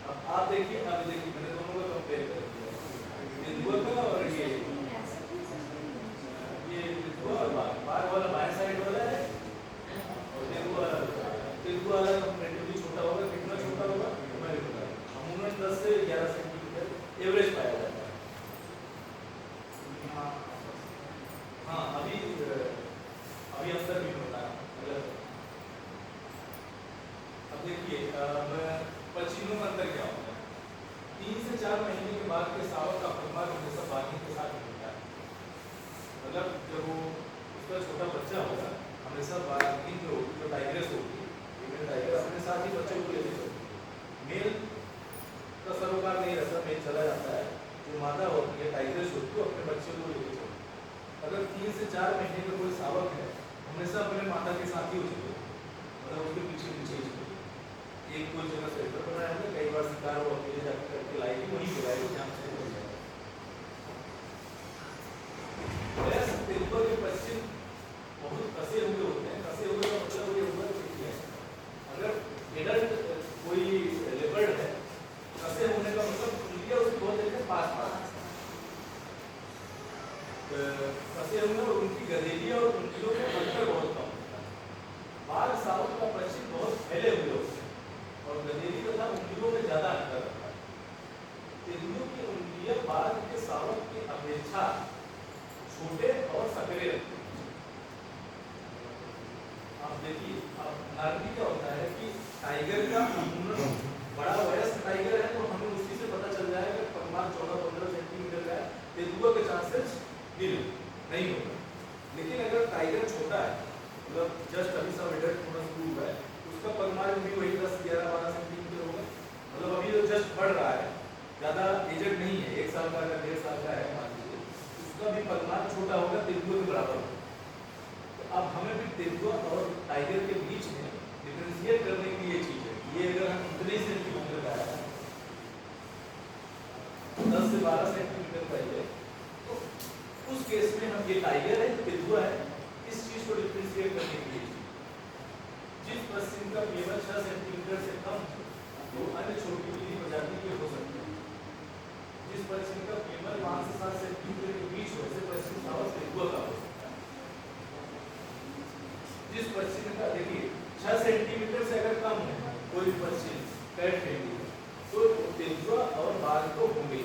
अब आप देखिए मैंने दोनों का कंपेयर कर दिया तेंदुआ का और ये तेंदुआ और बाघ वाला बाएं साइड वाला है और तेंदुआ वाला कंपैरेटिवली छोटा होगा कितना छोटा होगा मैं बता अमूमन से 4 महीने के बाद के सावक का परिवार हमेशा बाकी के साथ मिलता है। मतलब जब वो उसका छोटा बच्चा होगा हमेशा बाकी जो टाइग्रेस होगी, फीमेल टाइगर अपने साथ ही बच्चे को लेके चलती है। मेल का सरोकार नहीं रहता, मेल चला जाता है। जो मादा होती है टाइग्रेस होती है अपने बच्चे को लेके चलती है। अगर 3 से 4 महीने का कोई सावक है हमेशा अपने माता के साथ ही हो चुके, मतलब उसके पीछे पीछे ही चले। एक कोई जगह सेंटर बनाया है, कई बार शिकार वो अकेले जाकर करके लाएगी, वहीं बुलाएगी जहाँ से हो जाएगा। वैसे तेंदुआ के पश्चिम बहुत कसे हुए होते हैं। कसे हुए का मतलब ये हुआ है अगर एडल्ट कोई लेपर्ड है, कसे होने का मतलब उंगलियां उसकी बहुत देर पास पास कसे हुए और उनकी गदेलियां और उंगलियों में अंतर बहुत कम होता है। बाघ सावक का पश्चिम बहुत फैले हुए होते हैं और गदेली तथा उंगलियों में ज्यादा अंतर रहता है। तेंदुओं की उंगलियां बाघ के सावक की अपेक्षा छोटे और सकरे रहते हैं। आप देखिए, अब नॉर्मली क्या होता है कि टाइगर का बड़ा वयस्क टाइगर है तो हमें उसी से पता चल जाएगा कि परिमाण 14-15 सेंटीमीटर का है, तेंदुआ के चांसेस नहीं होगा। लेकिन अगर टाइगर छोटा है, मतलब जस्ट अभी सब एडल्ट होना शुरू हुआ है, उसका परिमाण भी वही 10-11-12 सेंटीमीटर होगा। मतलब अभी जो जस्ट बढ़ रहा है, ज़्यादा एजेड नहीं है, 1 साल का अगर 1.5 साल का है मान लीजिए, उसका भी परिमाण छोटा होगा, तेंदुआ के बराबर होगा। तो अब हमें भी तेंदुआ और टाइगर के बीच में डिफरेंशिएट करने की ये चीज़ है। ये अगर हम उतने सेंटीमीटर का है, 10 से 12 सेंटीमीटर का है, तो उस केस में हम ये टाइगर है, तेंदुआ है, इस चीज को डिफरेंशिएट करने के लिए जिस पश्चिम का केवल 6 सेंटीमीटर से कम तो अन्य छोटी बिल्ली प्रजाति के हो सकते हैं। जिस पश्चिम का केवल 5 से 7 सेंटीमीटर के बीच हो, ऐसे पश्चिम सावक तेंदुआ का हो सकता है। जिस पश्चिम का देखिए 6 सेंटीमीटर से अगर कम है कोई पश्चिम कैट फैमिली तो तेंदुआ और बाघ तो होंगे,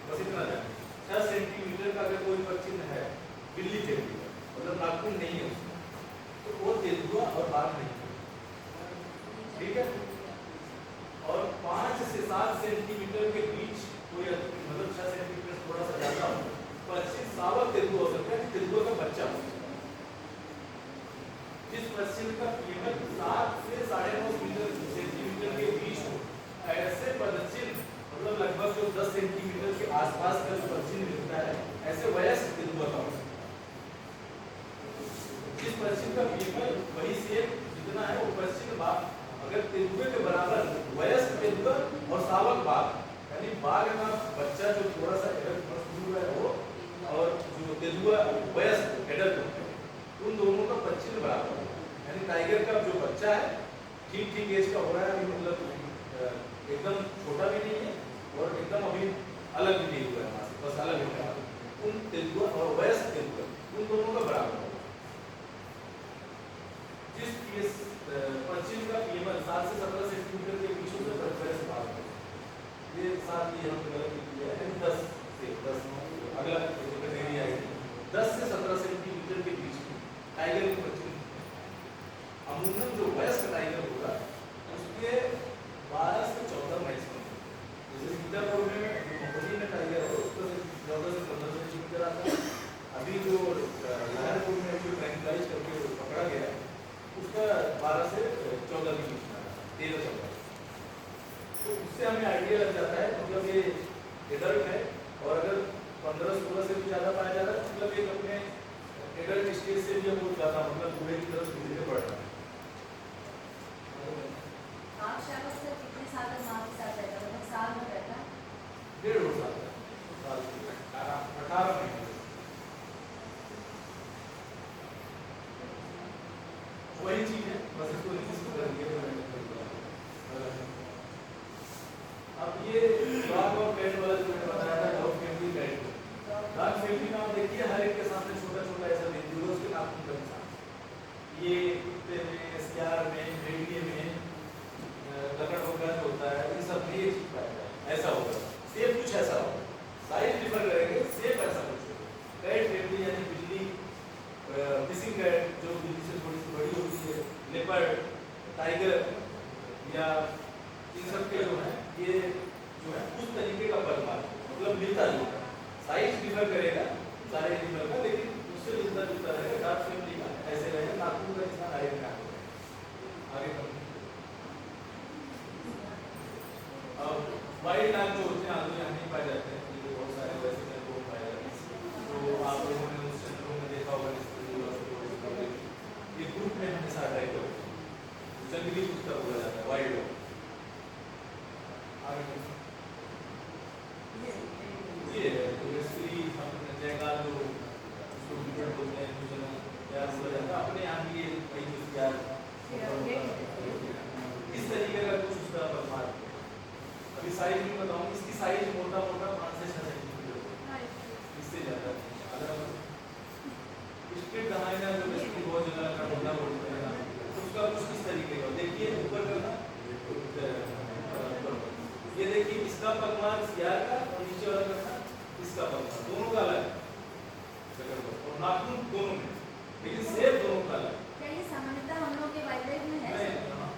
बस इतना जाने। 6 सेंटीमीटर का अगर कोई पश्चिम है बिल्ली फैमिली का, मतलब नाखून नहीं है उसमें, तो वो तेंदुआ और बाघ नहीं है, ठीक है। और 5 से 7 सेंटीमीटर के बीच कोई मतलब 6 सेंटीमीटर थोड़ा सा ज्यादा हो, पश्चिम सावक तेंदुआ हो सकता है, तेंदुआ का बच्चा हो सकता है। जिस पश्चिम का कीमत 7 से 9.5 सेंटीमीटर के बीच हो, ऐसे पश्चिम मतलब लगभग जो 10 सेंटीमीटर के आसपास का जो पश्चिम मिलता है, ऐसे वयस्क तेंदुआ का हो सकता है। जिस पश्चिम का कीमत वही सेम जितना है वो पश्चिम बाघ अगर तेंदुए के बराबर वयस्क तेंदुआ और सावक बाघ, यानी बाघ का बच्चा जो थोड़ा सा एडल्ट शुरू है वो, और जो तेंदुआ वयस्क एडल्ट, उन दोनों का पश्चिम बराबर है। यानी टाइगर का जो बच्चा है ठीक एज का हो रहा है, मतलब एकदम छोटा भी नहीं है और एकदम अभी अलग भी नहीं हुआ है वहाँ से, बस अलग हो गया। उन तेंदुआ और वयस्क तेंदुआ उन दोनों का बराबर है। जिस पश्चिम का कीमत 7 से 17 सेंटीमीटर के बीच में बड़े से बात है, ये साथ ही हम गलत किया है। 10 से 10 अगला कैटेगरी आएगी 10 से 17 सेंटीमीटर के बीच में टाइगर की पश्चिम अमूमन जो वयस्क टाइगर होगा उसके 12 से 14 मैक्सिमम, जैसे सीतापुर में कंपनी में टाइगर है उसका 14 से 15 सेंटीमीटर आता है। अभी जो लहरपुर में जो ट्रैंक्लाइज करके पकड़ा गया है उसका 12 से 14 के बीच में 13-14, तो उससे हमें आइडिया लग जाता है मतलब ये एडल्ट है। और अगर 15-16 से भी ज़्यादा पाया जा रहा है मतलब एक अपने एडल्ट स्टेज से भी बहुत ज़्यादा मतलब पूरे की तरफ धीरे बढ़ रहा है।
कितने साल तक माँ के साथ रहता है? मतलब साल में रहता है?
1.5 साल तक, 18 महीने। वही चीज है, बस इसको रिलीज कर दिया। अब ये डॉग और कैट वाला जो मैंने बताया था, dog family cat, dog family में आप देखिए हर एक के सामने छोटा छोटा ऐसा बिंदु है उसके नाखून का निशान। ये कुत्ते में, सियार में, भेड़िए में, लकड़बग्गा होता है, इन सब में ये चीज पाया जाता है। ऐसा होगा, सेब कुछ ऐसा होगा, साइज डिफर करेंगे, सेब ऐसा कुछ होगा। कैट फैमिली यानी बिल्ली, फिशिंग कैट जो बिल्ली से थोड़ी सी बड़ी होती है, लेपर्ड, टाइगर या इन सब के जो है ये जो है उस तरीके का पदमार्ग, मतलब मिलता जुलता, साइज डिफर करेगा सारे एनिमल का, लेकिन उससे मिलता जुलता रहेगा, डार्क फैमिली का ऐसे रहेगा, नाखून का इंसान आगे का आगे बढ़। अब वाइल्ड नाग जो होते हैं आदमी यहाँ नहीं पाए जाते हैं, ये बहुत सारे वैसे जंगलों में पाए जाते हैं, तो आप लोगों ने उस जंगलों में देखा होगा ये ग्रुप में हमेशा अटैक होते हैं, जंगली कुत्ता बोला जाता है वाइल्ड डॉग। आगे ये टूरिस्टी हम जयकाल जो उसको डिफरेंट बोलते हैं, कुछ यार बोला जाता है अपने यहाँ भी ये कई चीज यार इस तरीके का कुछ उसका पदमार्ग। अभी साइज भी बताऊँ, इसकी साइज मोटा मोटा 5 से 6 सेंटीमीटर, इससे ज़्यादा अगर स्ट्रिक्ट दहाना जो बेसिकली बहुत जगह का ढोला बोलते हैं ना, उसका कुछ इस तरीके का देखिए, ऊपर करना, ये देखिए इसका पदमार्ग सियार का और नीचे वाला करना इसका पदमार्ग, दोनों का अलग और नाखून दोनों में, लेकिन शेप दोनों का अलग।
क्या ये सामान्यतः हम लोग के वाइल्ड लाइफ में है?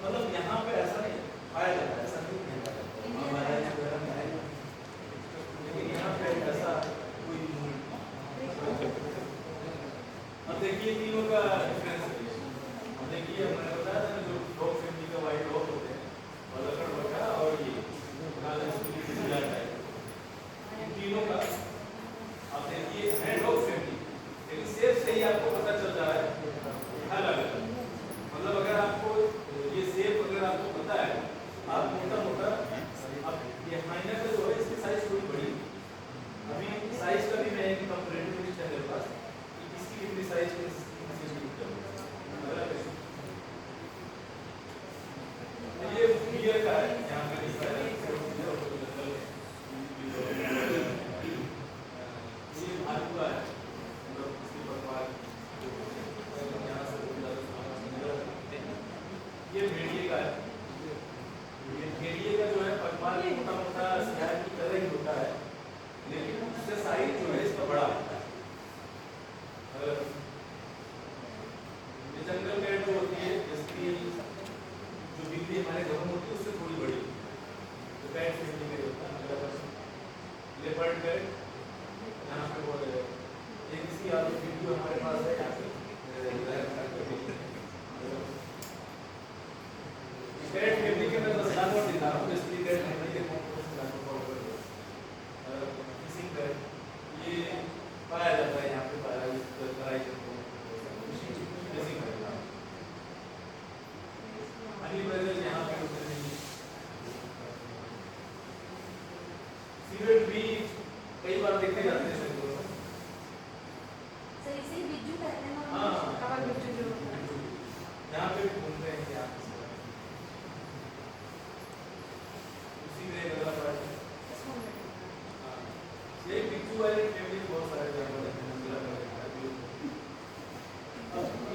मतलब यहाँ पे ऐसा नहीं पाया जाता है, ऐसा नहीं है, लेकिन यहाँ पे ऐसा कोई नहीं। अब देखिए तीनों का डिफरेंस देखिए, मैंने बताया था जो डॉग फैमिली का वाइट डॉग होते हैं और लकड़ बटा और ये तीनों का आप देखिए है डॉग फैमिली, लेकिन शेप से ही आपको पता चल रहा है अलग अलग। मतलब अगर आपको ये शेप अगर आपको पता है, आप मोटा मोटा अब ये हाइना का जो है इसकी साइज थोड़ी बड़ी, अभी साइज का भी मैं एक कंपैरेटिव लिस्ट है मेरे पास कि इसकी कितनी साइज है, ये बियर का है, यहाँ पे लिखा है ये भालू का है, मतलब इसके पदमार्ग यहाँ से ये भेड़िए का है, ये भेड़िए का जो है पदमार्ग मोटा मोटा सियार की तरह ही होता है, लेकिन उससे साइज जो है इसका बड़ा होता है। ये जंगल कैट जो होती है, जिसकी जो बिल्ली हमारे घर में होती है उससे थोड़ी बड़ी, तो कैट फैमिली में होता है। लेपर्ड कैट यहाँ पे बोल रहे हैं, एक इसकी आदत वीडियो हमारे पास है यहाँ पे कैट फैमिली के मैं 10 लाख और दिखा रहा हूँ, इसलिए कैट फैमिली के किसिंग कैट ये पाया जाता है यहाँ पे, पाया कराई हनी ब्रदर यहाँ पे होते नहीं, सीवेट भी कई बार देखे जाते हैं जंगलों में।
सही से बिज्जू कहते हैं ना,
हाँ।
कवर बिज्जू जो होता है।
यहाँ पे भी घूमते हैं यहाँ पे उसी में अगला पार्ट है।
इसको हम लोग
हाँ, ये बिच्छू वाले फैमिली बहुत सारे जानवर हैं,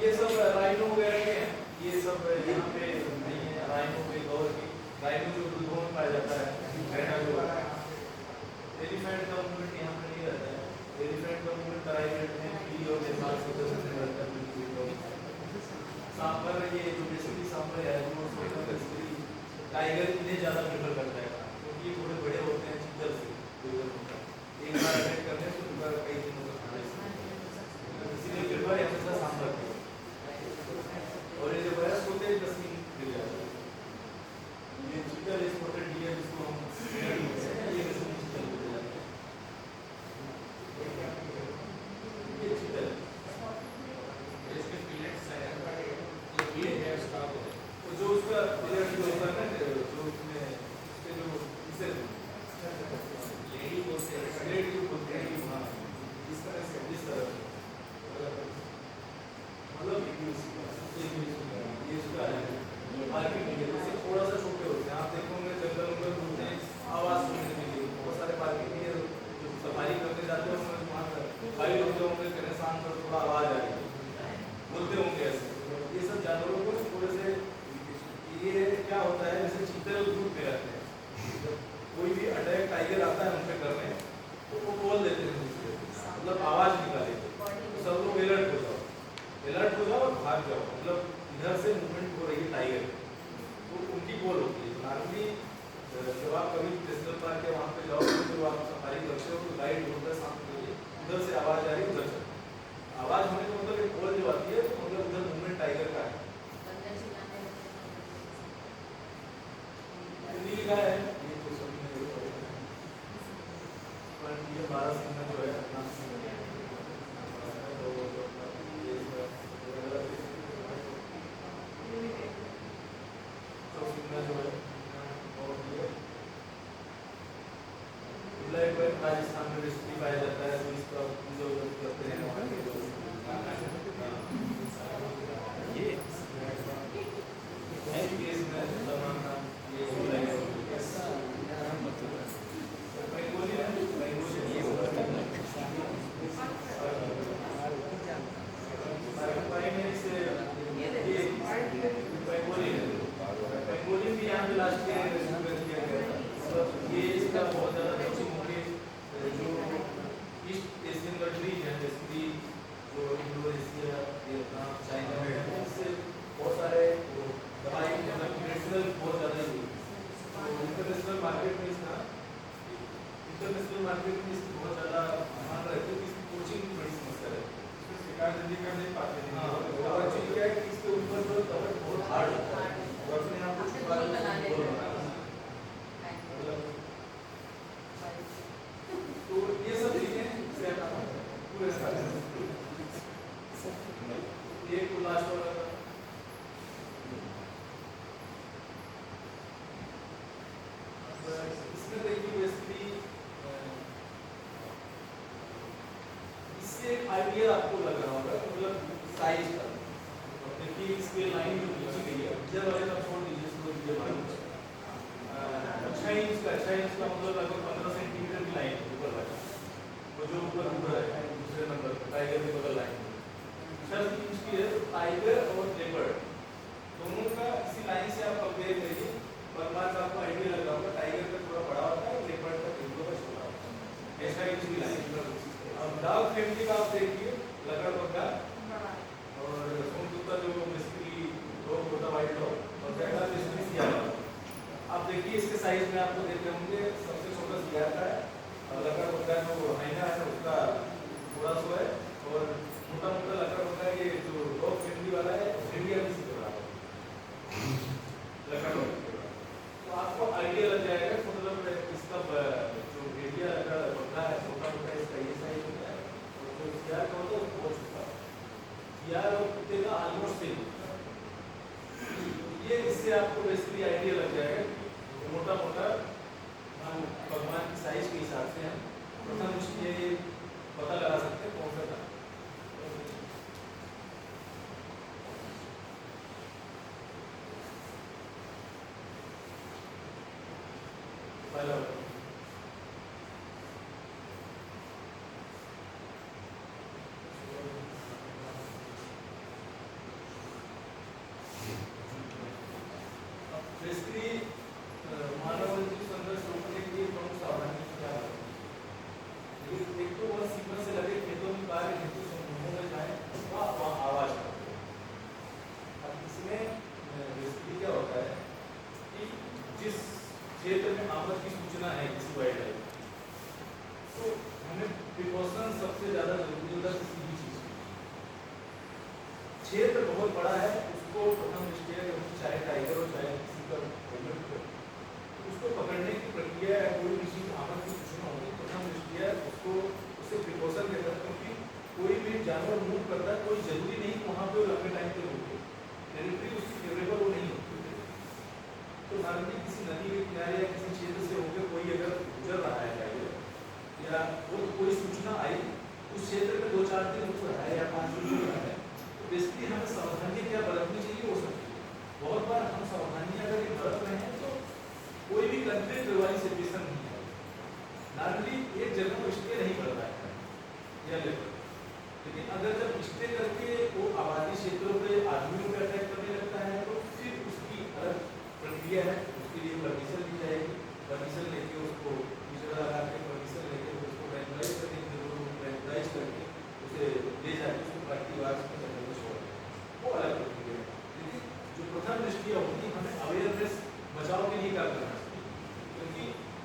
ये सब राइनो वगैरह के हैं, ये सब यहाँ पे नहीं है। राइनो के गौर की राइनो जो दुर्गों में पाया जाता है, गहरा जो एलिफेंट का मूवमेंट यहाँ पे नहीं रहता है, एलिफेंट का मूवमेंट प्राइवेट में भी और नेपाल से रहता है। सांबर ये जो बेसिकली सांबर है वो टाइगर इन्हें ज़्यादा प्रेफर करता है, क्योंकि ये थोड़े बड़े होते हैं चीतर से, एक बार अटैक करने से उनका कई दिनों तक खाने से, इसीलिए प्रेफर हमेशा सांबर की। और ये जो वयस्क होते हैं 10 दिन गिर जाते हैं। ये चीतर स्पॉटेड डियर जिसको हम ये किस्म की चीतर बोले जाते हैं, ये चीतर इसके फिलेट्स हैं, ये है उसका, तो जो उसका फिलेट जो होता है ना, जो उसमें इसके जो इसे ब्लैक बैक राजस्थान में बेसिकली पाया जाता है, तो इसका जो करते हैं वहाँ के लोग। ये केस में तमाम नाम ये ब्लैक बेंगोली है, बेंगोली ये बेंगोली भी यहाँ पे लास्ट के किया गया था। ये इसका बहुत ज़्यादा जो ईस्ट एशियन कंट्रीज हैं, जैसे जो इंडोनेशिया, वियतनाम, चाइना में, इससे बहुत सारे दवाई मतलब मेडिसिनल बहुत ज़्यादा यूज। तो इंटरनेशनल मार्केट में इसका बहुत ज़्यादा मान रहे थे कि इसकी कोचिंग की बड़ी समस्या है, शिकायत जल्दी कर नहीं पाते हैं। हाँ, और एक्चुअली क्या है कि इसके ऊपर जो कवर बहुत हार्ड होता है और अपने आप को छुपा के तो ये सब चीजें से पूरे एक लास्ट वाला इसमें देखिए बेसिकली इससे एक आइडिया आपको लग रहा होगा, मतलब साइज का। देखिए इसके लाइन जो खींची गई है, जब वाले का छोड़ दीजिए, इसको ये मालूम है 6 इंच का मतलब लगभग 15 सेंटीमीटर की लाइन ऊपर वाला, वो जो ऊपर है दूसरे नंबर पर टाइगर के बगल लाइन 6 इंच की है। टाइगर और लेपर्ड दोनों का इसी लाइन से आप कंपेयर करिए, पर बात आपको आइडिया लग रहा होगा टाइगर का थोड़ा बड़ा होता है, लेपर्ड का थोड़ा छोटा होता है। ऐसा इंच की लाइन। अब डॉग फैमिली का आप देखिए, लगड़बग्गा और सोनकुत्ता जो बेसिकली डॉग होता है, वाइट डॉग, और जैसा बेसिकली सियारा। आप देखिए इसके साइज में आपको देख रहे होंगे, सबसे छोटा सियार का है, और लगड़बग्गा जो हाइना है उसका थोड़ा सा है, और मोटा मोटा लगड़बग्गा ये जो डॉग फैमिली वाला है भेड़िया भी सीख रहा है लगड़बग्गा। तो आपको आइडिया लग जाएगा, मतलब इसका जो भेड़िया लगड़बग्गा है छोटा मोटा, इसका ये साइज होता है, और जो सियार का होता है वो बहुत छोटा। सियार और कुत्ते का ऑलमोस्ट सेम। ये इससे आपको बेसिकली आइडिया लग जाएगा मोटा मोटा हम भगवान की साइज के हिसाब से हम प्रथम ये पता लगा सकते हैं कौन सा था। पहला बेसिकली मानव संघर्ष रोकने के लिए प्रमुख सावधानी क्या है? एक तो वह सीमा से लगे खेतों में कार्य हेतु समूहों में जाए, वहाँ आवाज करते हैं। अब इसमें बेसिकली क्या होता है कि जिस क्षेत्र में आमद की सूचना है किसी वाइल्ड लाइफ, तो हमें प्रिकॉशन सबसे ज्यादा जरूरी होता है किसी भी चीज की। क्षेत्र बहुत बड़ा है, उसको प्रथम दृष्टया चाहे टाइगर हो चाहे किसी का उसको पकड़ने की प्रक्रिया है, कोई भी चीज आमद की सूचना होगी प्रथम दृष्टया उसको उससे प्रिकॉशन देता है, क्योंकि कोई भी जानवर मूव करता है, कोई जरूरी नहीं कि वहाँ पे वो लंबे टाइम तक रुके, टेरिटरी उसकी फेवरेबल वो नहीं होती। तो नॉर्मली किसी नदी के किनारे या किसी क्षेत्र से होकर कोई अगर गुजर रहा है टाइगर, या वो कोई सूचना आई उस क्षेत्र में 2-4 दिन रुक रहा है या 5 दिन रुक रहा है, तो बेसिकली हमें सावधानी क्या बरतनी चाहिए हो सकती है। बहुत बार हम सावधानी अगर ये बरत रहे हैं तो कोई भी कंफ्लिक्ट वाली सिचुएशन नहीं है, नॉर्मली एक जगह को स्टे नहीं कर रहा है या लेकर, लेकिन अगर जब स्टे करके वो आबादी क्षेत्रों पे आदमियों पे अटैक करने लगता है तो फिर उसकी अलग प्रक्रिया है, उसके लिए परमिशन दी जाएगी, परमिशन लेके उसको पिछड़ा लगा के परमिशन लेके उसको रेगुलाइज करने की जरूरत है, रेगुलाइज करके उसे ले जाके उसको प्राकृतिक में जंगल में छोड़ दें, वो अलग प्रक्रिया है। लेकिन जो प्रथम दृष्टिया होती है हमें अवेयरनेस बचाव के लिए क्या करना चाहिए, क्योंकि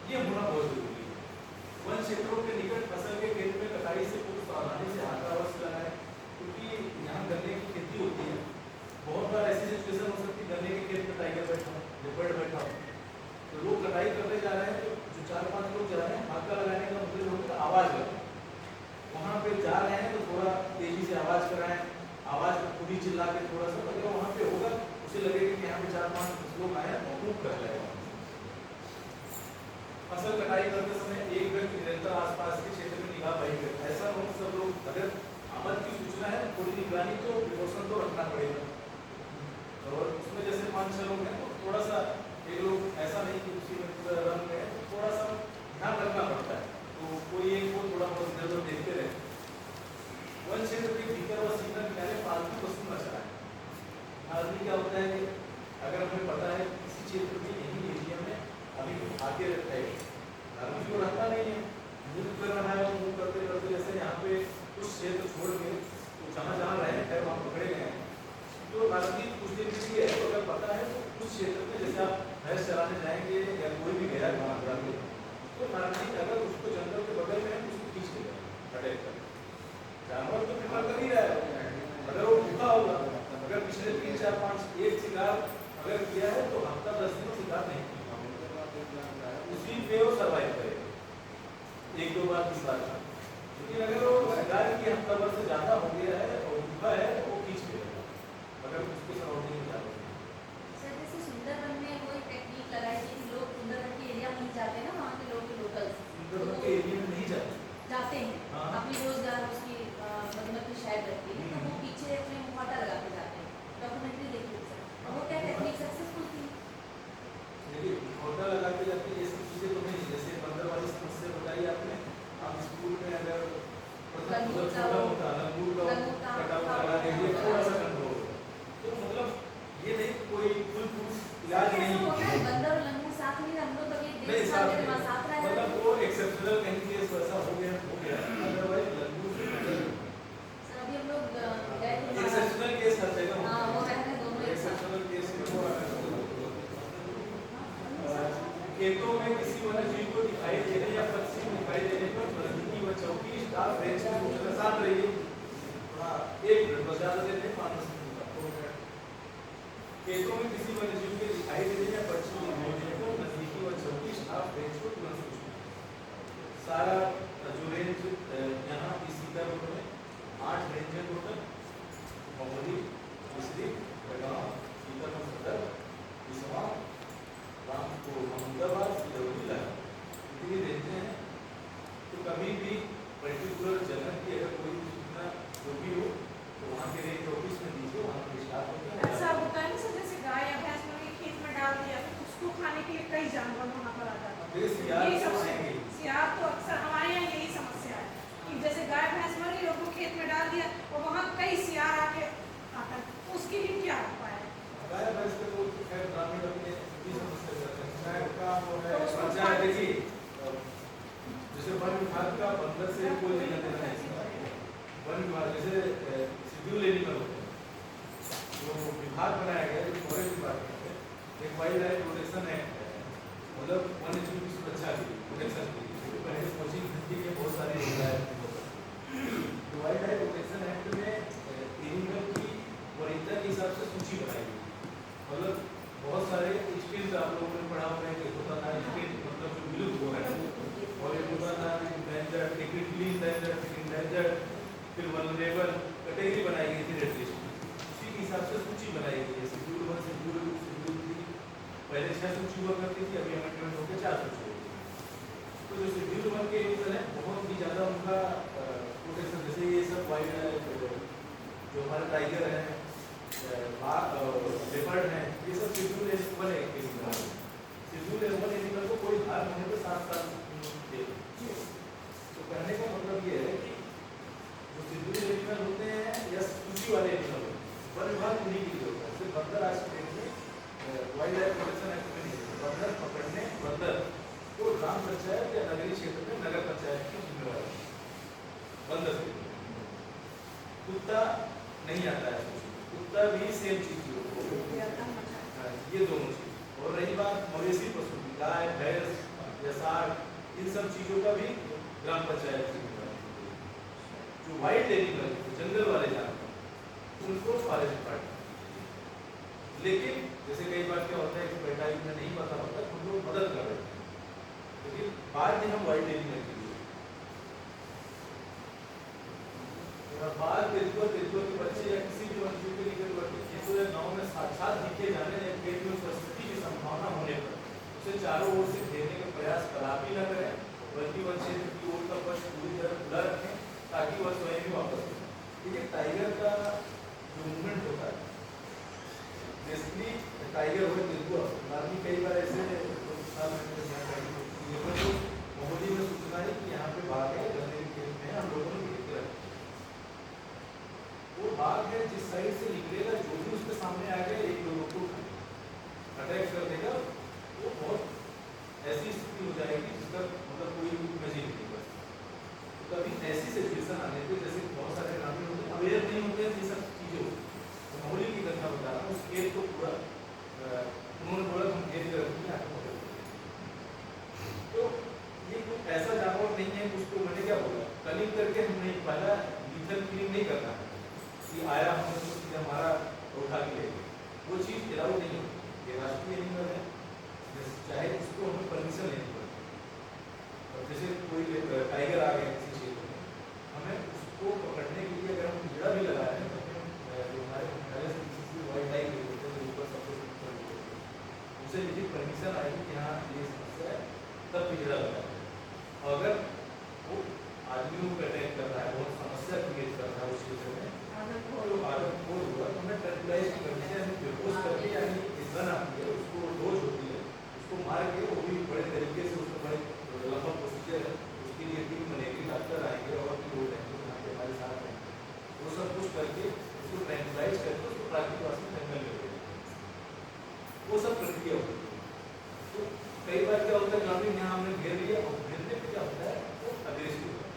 ये होना बहुत जरूरी है। वन क्षेत्रों के निकट फसल के खेत में कटाई से पूर्व सावधानी से हाथ अवश्य लगाएं, क्योंकि यहाँ गन्ने की खेती होती है। बहुत बार ऐसी सिचुएशन हो सकती है गन्ने के खेत में टाइगर बैठा हो, लेपर्ड बैठा हो, तो लोग कटाई करने जा रहे हैं, तो जो 4-5 लोग जा रहे हैं हाथ लगाने का मतलब होता है आवाज लगाए, वहाँ पे जा रहे हैं तो थोड़ा तेजी से आवाज कराएं, आवाज खुद ही चिल्ला के थोड़ा सा, अगर वहाँ पे होगा उसे लगेगा कि यहाँ पे 4-5 लोग आए हैं तो मूव कर लेगा। फसल कटाई करते समय एक व्यक्ति निरंतर आसपास के क्षेत्र में निगाह बही करता है। ऐसा हो सब लोग, अगर आमद की सूचना है थोड़ी निगरानी तो प्रिकॉशन तो रखना पड़ेगा। और उसमें जैसे 5-6 लोग हैं तो थोड़ा सा एक लोग ऐसा नहीं कि उसी में रन में तो थोड़ा सा ध्यान रखना पड़ता है। तो कोई एक को थोड़ा बहुत इधर उधर देखते रहे। वन क्षेत्र के भीतर व सीमा किनारे पालतू पशु न चलाएं। आदमी क्या होता है कि अगर हमें पता है किसी क्षेत्र में यही एरिया में अभी आगे रहता है, आदमी को रहता नहीं है, मूव कर रहा है, मूव करते करते जैसे यहाँ पे कुछ क्षेत्र छोड़ के तो जहाँ जहाँ रहे हैं वहाँ पकड़े गए हैं। तो राजनीति कुछ दिन के लिए है, तो अगर पता है तो कुछ क्षेत्र में जैसे आप भैंस चराने जाएंगे या कोई भी गया वहाँ ग्रामीण, तो नागरिक अगर उसको जंगल के बगल में है तो उसको खींच लेगा अटैक कर। जानवर तो प्रेफर कर ही रहा है, अगर वो भूखा होगा, अगर पिछले 3-4-5 एक शिकार अगर किया है तो हफ्ता 10 दिन शिकार नहीं किया, उसी पे वो सर्वाइव करेगा 1-2 बार 3 बार। लेकिन अगर वो शिकार की हफ्ता भर से ज्यादा हो गया है और भूखा है तो वो खींच लेगा अगर उसके सराउंडिंग में ज्यादा।
सर जैसे सुंदरबन में कोई टेक्निक लगाई थी कि लोग सुंदरबन के एरिया में नहीं जाते ना, वहाँ के लोग लोकल
सुंदरबन के एरिया में नहीं
जाते हैं,
हाँ।
अपनी रोजगार उसकी मधुमक्खी शायद रहती है तो वो पीछे अपने मुहाटा लगा के जाते हैं। डॉक्यूमेंट्री देखी सर, वो क्या टेक्निक सक्सेसफुल थी?
देखिए होटल लगा के जाते हैं, ये सब चीजें तो नहीं। जैसे बंदर वाली समस्या बताई आपने, आप स्कूल में अगर
लंगूर का
छोटा होता लंगूर का कटा हुआ लगा देंगे थोड़ा सा कंट्रोल, तो मतलब ये नहीं कोई फुल प्रूफ इलाज नहीं है।
बंदर और लंगूर साथ में हम लोग कभी
नहीं
देख
साथ
सकते
में,
हैं, साथ रह
मतलब वो एक्सेप्शनल कहीं केस वैसा हो गया, अदरवाइज लंगूर
सर अभी हम लोग गए थे
एक्सेप्शनल केस हर जगह
हाँ
होता
वो
है।
रहते हैं दोनों एक साथ।
एक्सेप्शनल केस में वो खेतों में किसी वन्य जीव को दिखाई देने या पक्षी को दिखाई देने पर नजदीकी व चौकी स्टाफ रेंज की सूचना साथ रहिए। थोड़ा 1 मिनट बस ज्यादा देते 5-10 मिनट। खेतों में किसी वन्य जीव के दिखाई देने या पक्षी को दिखाई देने पर नजदीकी व चौकी स्टाफ रेंज को तुरंत सूचना। सारा जो रेंज यहाँ सीता रोड में 8 रेंज है टोटल, महुली, मिश्री, बड़गांव, सीतापुर सदर, इसवा, रामपुर, अहमदाबाद, सिलौटी, इतनी रेंजें हैं। तो कभी भी पर्टिकुलर जगह की अगर कोई सूचना जो भी हो तो वहाँ के रेंज ऑफिस में दीजिए, वहाँ पे स्टाफ होता
ऐसा
है।
होता है ना सर, जैसे गाय या भैंस को खेत में डाल दिया तो उसको खाने के लिए कई जानवर वहाँ पर आ जाते
फिर सियार
यही
तो
समस्या
आएंगे।
सियार तो अक्सर हमारे यहाँ यही समस्या है कि जैसे गाय भैंस मर गई उसको खेत में डाल दिया और वहाँ कई सियार आके आता है, उसके लिए क्या उपाय है?
गाय भैंस के तो खैर ग्रामीण अपने भी समस्या करते हैं। गाय का वो है
तो उसको
पंचायत देखिए, जैसे वन विभाग का बंदर से कोई लेना देना नहीं। वन विभाग जैसे शेड्यूल एनिमल होते हैं, जो विभाग बनाया गया है, जो फॉरेस्ट डिपार्टमेंट है, एक वाइल्ड लाइफ प्रोटेक्शन एक्ट है, मतलब वन्य जीव की सुरक्षा के लिए, प्रोटेक्शन के लिए, क्योंकि पहले कोचिंग घंटी के बहुत सारे वाइल्ड लाइफ प्रोटेक्शन एक्ट में एनिमल की वरीयता के हिसाब से सूची बनाई गई। मतलब बहुत सारे स्किल्स आप लोगों ने पढ़ा होगा कि होता था स्किल मतलब जो विलुप्त हो रहा है, और एक होता था डेंजर, क्रिटिकली डेंजर, फिर वल्नरेबल कैटेगरी बनाई गई थी रेड लिस्ट। उसी के हिसाब से सूची बनाई गई है। शेड्यूल 1, शेड्यूल 2, शेड्यूल 3, पहले 6 सूची हुआ करती थी, अभी अमेंडमेंट होकर 4 सूची हो गई। तो जो शेड्यूल 1 के एनिमल है बहुत ही ज़्यादा उनका प्रोटेक्शन, जैसे ये सब वाइल्ड जो हमारे टाइगर है, लेपर्ड है, ये सब शेड्यूल 1 एनिमल। शेड्यूल 1 एनिमल को कोई हार होने पर 7 साल दे। तो कहने का मतलब ये है कि जो शेड्यूल एनिमल होते हैं या सूची वाले एनिमल होते हैं, वन विभाग उन्हीं की जरूरत है। सिर्फ बंदर आज के डेट में वाइल्ड लाइफ प्रोटेक्शन एक्ट में नहीं है। बंदर पकड़ने बंदर तो ग्राम पंचायत या नगरीय क्षेत्र में नगर पंचायत की जिम्मेवारी है बंदर से। कुत्ता नहीं आता है, कुत्ता भी सेम चीज ये दोनों चीज। और रही बात मवेशी पशु की, गाय भैंस या साग, इन सब चीजों का भी ग्राम पंचायत की जिम्मेवारी। जो वाइल्ड एनिमल जंगल वाले जानवर उनको फॉरेस्ट डिपार्टमेंट। लेकिन जैसे कई बार क्या होता है कि पैटाई में नहीं पता होता, हम लोग मदद कर रहे हैं, लेकिन बाद में हम वाइल्ड एनिमल के लिए बाल तेंदुआ के बच्चे या किसी भी वन्यजीव के निकट खेतों या गाँव में साक्षात दिखे जाने या खेत में उपस्थिति की संभावना होने पर उसे चारों ओर से घेरने का प्रयास कदापि बल्कि वन क्षेत्र की ओर का पक्ष पूरी तरह खुला रखें ताकि वह स्वयं ही वापस हो। देखिए टाइगर का जो मूवमेंट होता है, बेसिकली टाइगर हो तेंदुआ, आदमी कई बार ऐसे मोहल्ले में सूचना है कि यहाँ पे बाघ है, गन्ने के खेत में हम लोगों ने घेर के रखा। वो बाघ है जिस साइड से निकलेगा, जो भी उसके सामने आ गया एक लोगों को अटैक कर देगा, वो बहुत ऐसी स्थिति हो जाएगी जिसका मतलब कोई इमेजिन नहीं कर सकता। तो कभी ऐसी सिचुएशन आने पे, जैसे बहुत सारे ग्रामीण होते हैं अवेयर नहीं होते हैं ये सब चीजें होती हैं। तो माहौली की घटना बता रहा हूँ, उस खेत को पूरा उन्होंने बोला हम घेर कर रखेंगे, आपको मदद करेंगे। तो ये कोई ऐसा जानवर नहीं है, उसको मैंने क्या बोला, कलिंग करके हमने पहला लीथल किलिंग नहीं करना है कि आया हमने तो सीधे हमारा उठा के ले गए, वो चीज़ अलाउ नहीं होती। ये राष्ट्रीय एनिमल है, चाहे उसको हमें परमिशन लेनी पड़ती है। और जैसे कोई टाइगर आ गया किसी क्षेत्र में, हमें उसको पकड़ने के लिए अगर हम कीड़ा भी लगाए हैं तो जो हमारे मुख्यालय से किसी वाइल्ड लाइफ के होते हैं, ऊपर सबसे उसे यदि परमिशन आएगी कि हाँ ये समस्या है, तब पिंजरा लगाए। अगर वो आदमियों को अटैक कर रहा है, बहुत समस्या क्रिएट कर रहा है उस क्षेत्र में, तो आदमखोर हुआ तो हमें ट्रैंक्विलाइज करके यानी बेहोश करके, यानी गन आती है उसको, डोज होती है, उसको मार के, वो भी बड़े तरीके से उसको बड़े लंबा प्रोसीजर है, उसके लिए टीम बनेगी, डॉक्टर आएंगे और भी लोग आएंगे यहाँ पे हमारे साथ आएंगे, वो सब कुछ करके उसको ट्रैंक्विलाइज करके उसको प्राकृतिक में जंगल में भेजेंगे। वो सब प्रक्रिया होती है। तो कई बार क्या होता है, ग्रामीण यहाँ हमने घेर लिया और घेरने पे क्या होता है, वो अग्रेसिव होता है।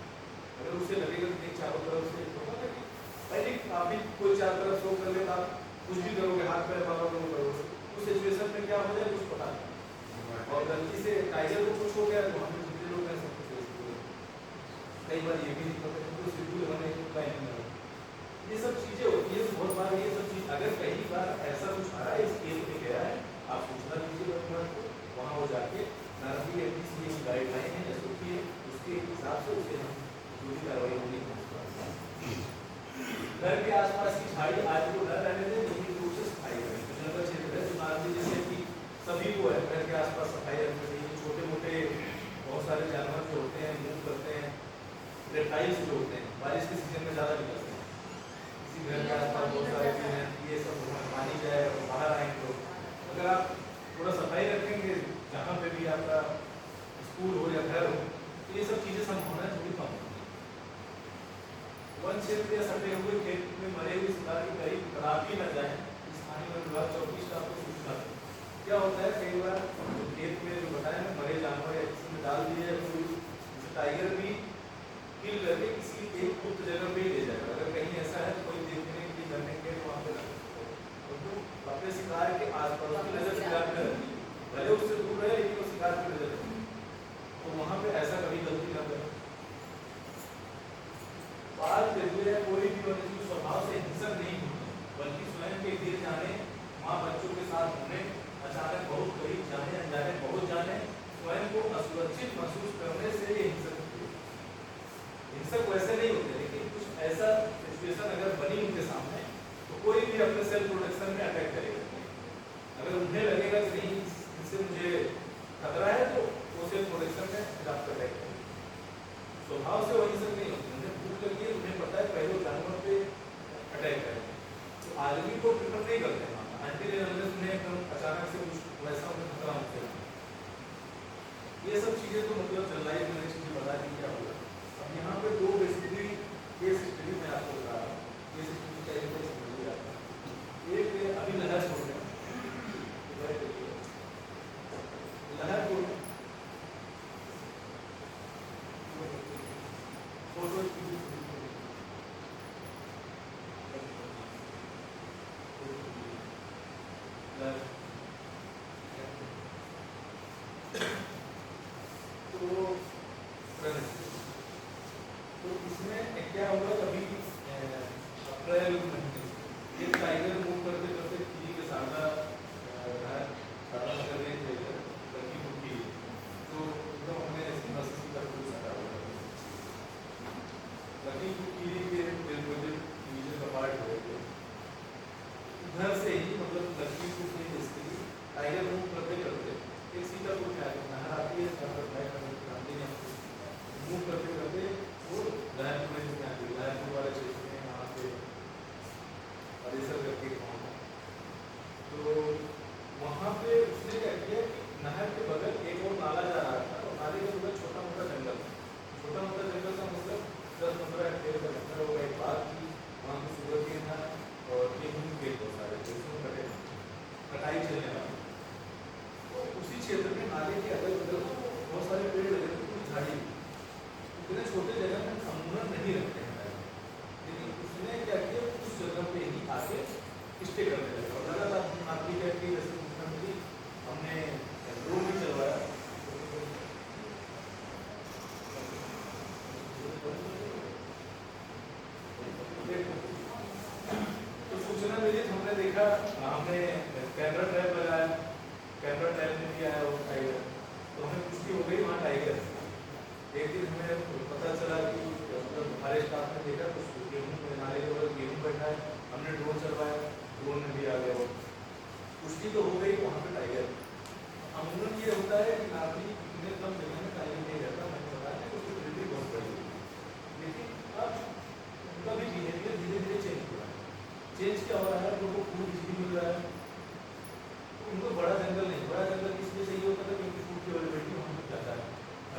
अगर उसे लगेगा कि नहीं चारों तरफ से होगा ना कि पहले आप ही कोई चारों तरफ शो कर लेगा, आप कुछ भी करोगे, हाथ पैर मारोगे, वो करोगे, उस सिचुएशन में क्या हो जाए कुछ पता नहीं, और गलती से टाइगर को कुछ हो गया तो हम जितने लोग हैं सब कुछ कई बार ये भी नहीं पता तो शेड्यूल होने का नहीं। ये सब चीजें होती है, बहुत बार ये सब चीज अगर कई बार ऐसा कुछ आ रहा है, इस केस में गया है, आप सूचना दीजिए गवर्नमेंट को, वहाँ हो जाके नारंगी एमपीसी गाइडलाइन है उसके हिसाब से उसे हम जो भी कार्रवाई होगी। घर के आसपास की झाड़ी आज को न रहने दें, नियमित रूप से सफाई करें। तो जंगल क्षेत्र है, नारंगी जैसे कि सभी को है घर के आसपास सफाई रखनी चाहिए। छोटे मोटे बहुत सारे जानवर जो होते हैं मूव करते हैं, रेप्टाइल्स जो होते हैं बारिश के सीजन में ज़्यादा निकलते हैं, इसी घर के आसपास बहुत सारे चीज़ हैं, ये सब पानी जाए और बाहर आए तो अगर आप थोड़ा सफाई रखेंगे जहाँ पे भी आपका स्कूल हो या घर हो, तो ये सब चीज़ें संभावना थोड़ी कम होगी। वन क्षेत्र या सटे हुए खेत में मरे हुए शिकार के करीब कदापि ही न जाए, स्थानीय वन विभाग 24 स्टाफ को सूचना दें। क्या होता है कई बार जो खेत में जो बताया ना मरे जानवर या किसी में डाल दिए, कोई जैसे टाइगर भी किल करके किसी एक गुप्त जगह पे ही ले जाएगा। अगर कहीं ऐसा है तो कोई देखने की करने के वहाँ पे अपने शिकार के आसपास की नजर शिकार में रहती है, भले उससे दूर रहे लेकिन वो शिकार की नजर रहती है, तो वहाँ पे ऐसा कभी गलती न करें। बाल तेंदुए कोई भी वन्यजीव स्वभाव से हिंसक नहीं होते, बल्कि स्वयं के गिर जाने, माँ बच्चों के साथ होने, अचानक बहुत करीब जाने, अनजाने पहुँच जाने, स्वयं को असुरक्षित महसूस करने से ये हिंसक होते हैं। हिंसक वैसे नहीं होते, लेकिन कुछ ऐसा सिचुएशन अगर बनी उनके सामने तो कोई भी अपने सेल्फ प्रोटेक्शन में अटैक करेगा। अगर उन्हें लगेगा कि नहीं इससे मुझे खतरा है तो वो सेल्फ प्रोटेक्शन में अटैक करेगा। स्वभाव से वो हिंसक नहीं होते, उन्हें भूख लगी है, उन्हें पता है पहले जानवर पे अटैक करेंगे, तो आदमी को प्रिफर नहीं करते हैं अंटिल उन्हें एकदम अचानक से कुछ वैसा उन्हें खतरा होते हैं। ये सब चीज़ें तो मतलब चल रही है, मैंने चीज़ें बता दी क्या होगा। अब यहाँ पे दो बेसिकली केस स्टडी मैं आपको बता रहा हूँ, केस स्टडी का एक समझिए आप। एक अभी लहर छोड़ रहे हैं, लहर छोड़ फोटो तो इसमें क्या होगा, अभी अप्रैल महीने ये टाइगर मूव करते करते किली के सामना कर रहे थे लड़की मुट्ठी, तो एकदम हमने मस्ती का कुछ सारा हुआ लड़की किली के डिवीजन का पार्ट हो गए घर से ही, मतलब लड़की को इसके लिए टाइगर मूव करते करते एक सीतापुर में नहर आती है, जानते हैं काफी इतने कम जगह में टाइम नहीं रहता, मैंने बताया कि उसकी डिलीवरी बहुत बड़ी है, लेकिन अब उनका भी बिहेवियर धीरे धीरे चेंज हो रहा है। चेंज क्या हो रहा है, लोगों को फूड इजीली मिल रहा है, उनको बड़ा जंगल नहीं, बड़ा जंगल इसलिए चाहिए होता था क्योंकि फूड की अवेलेबिलिटी वहाँ पर ज़्यादा है।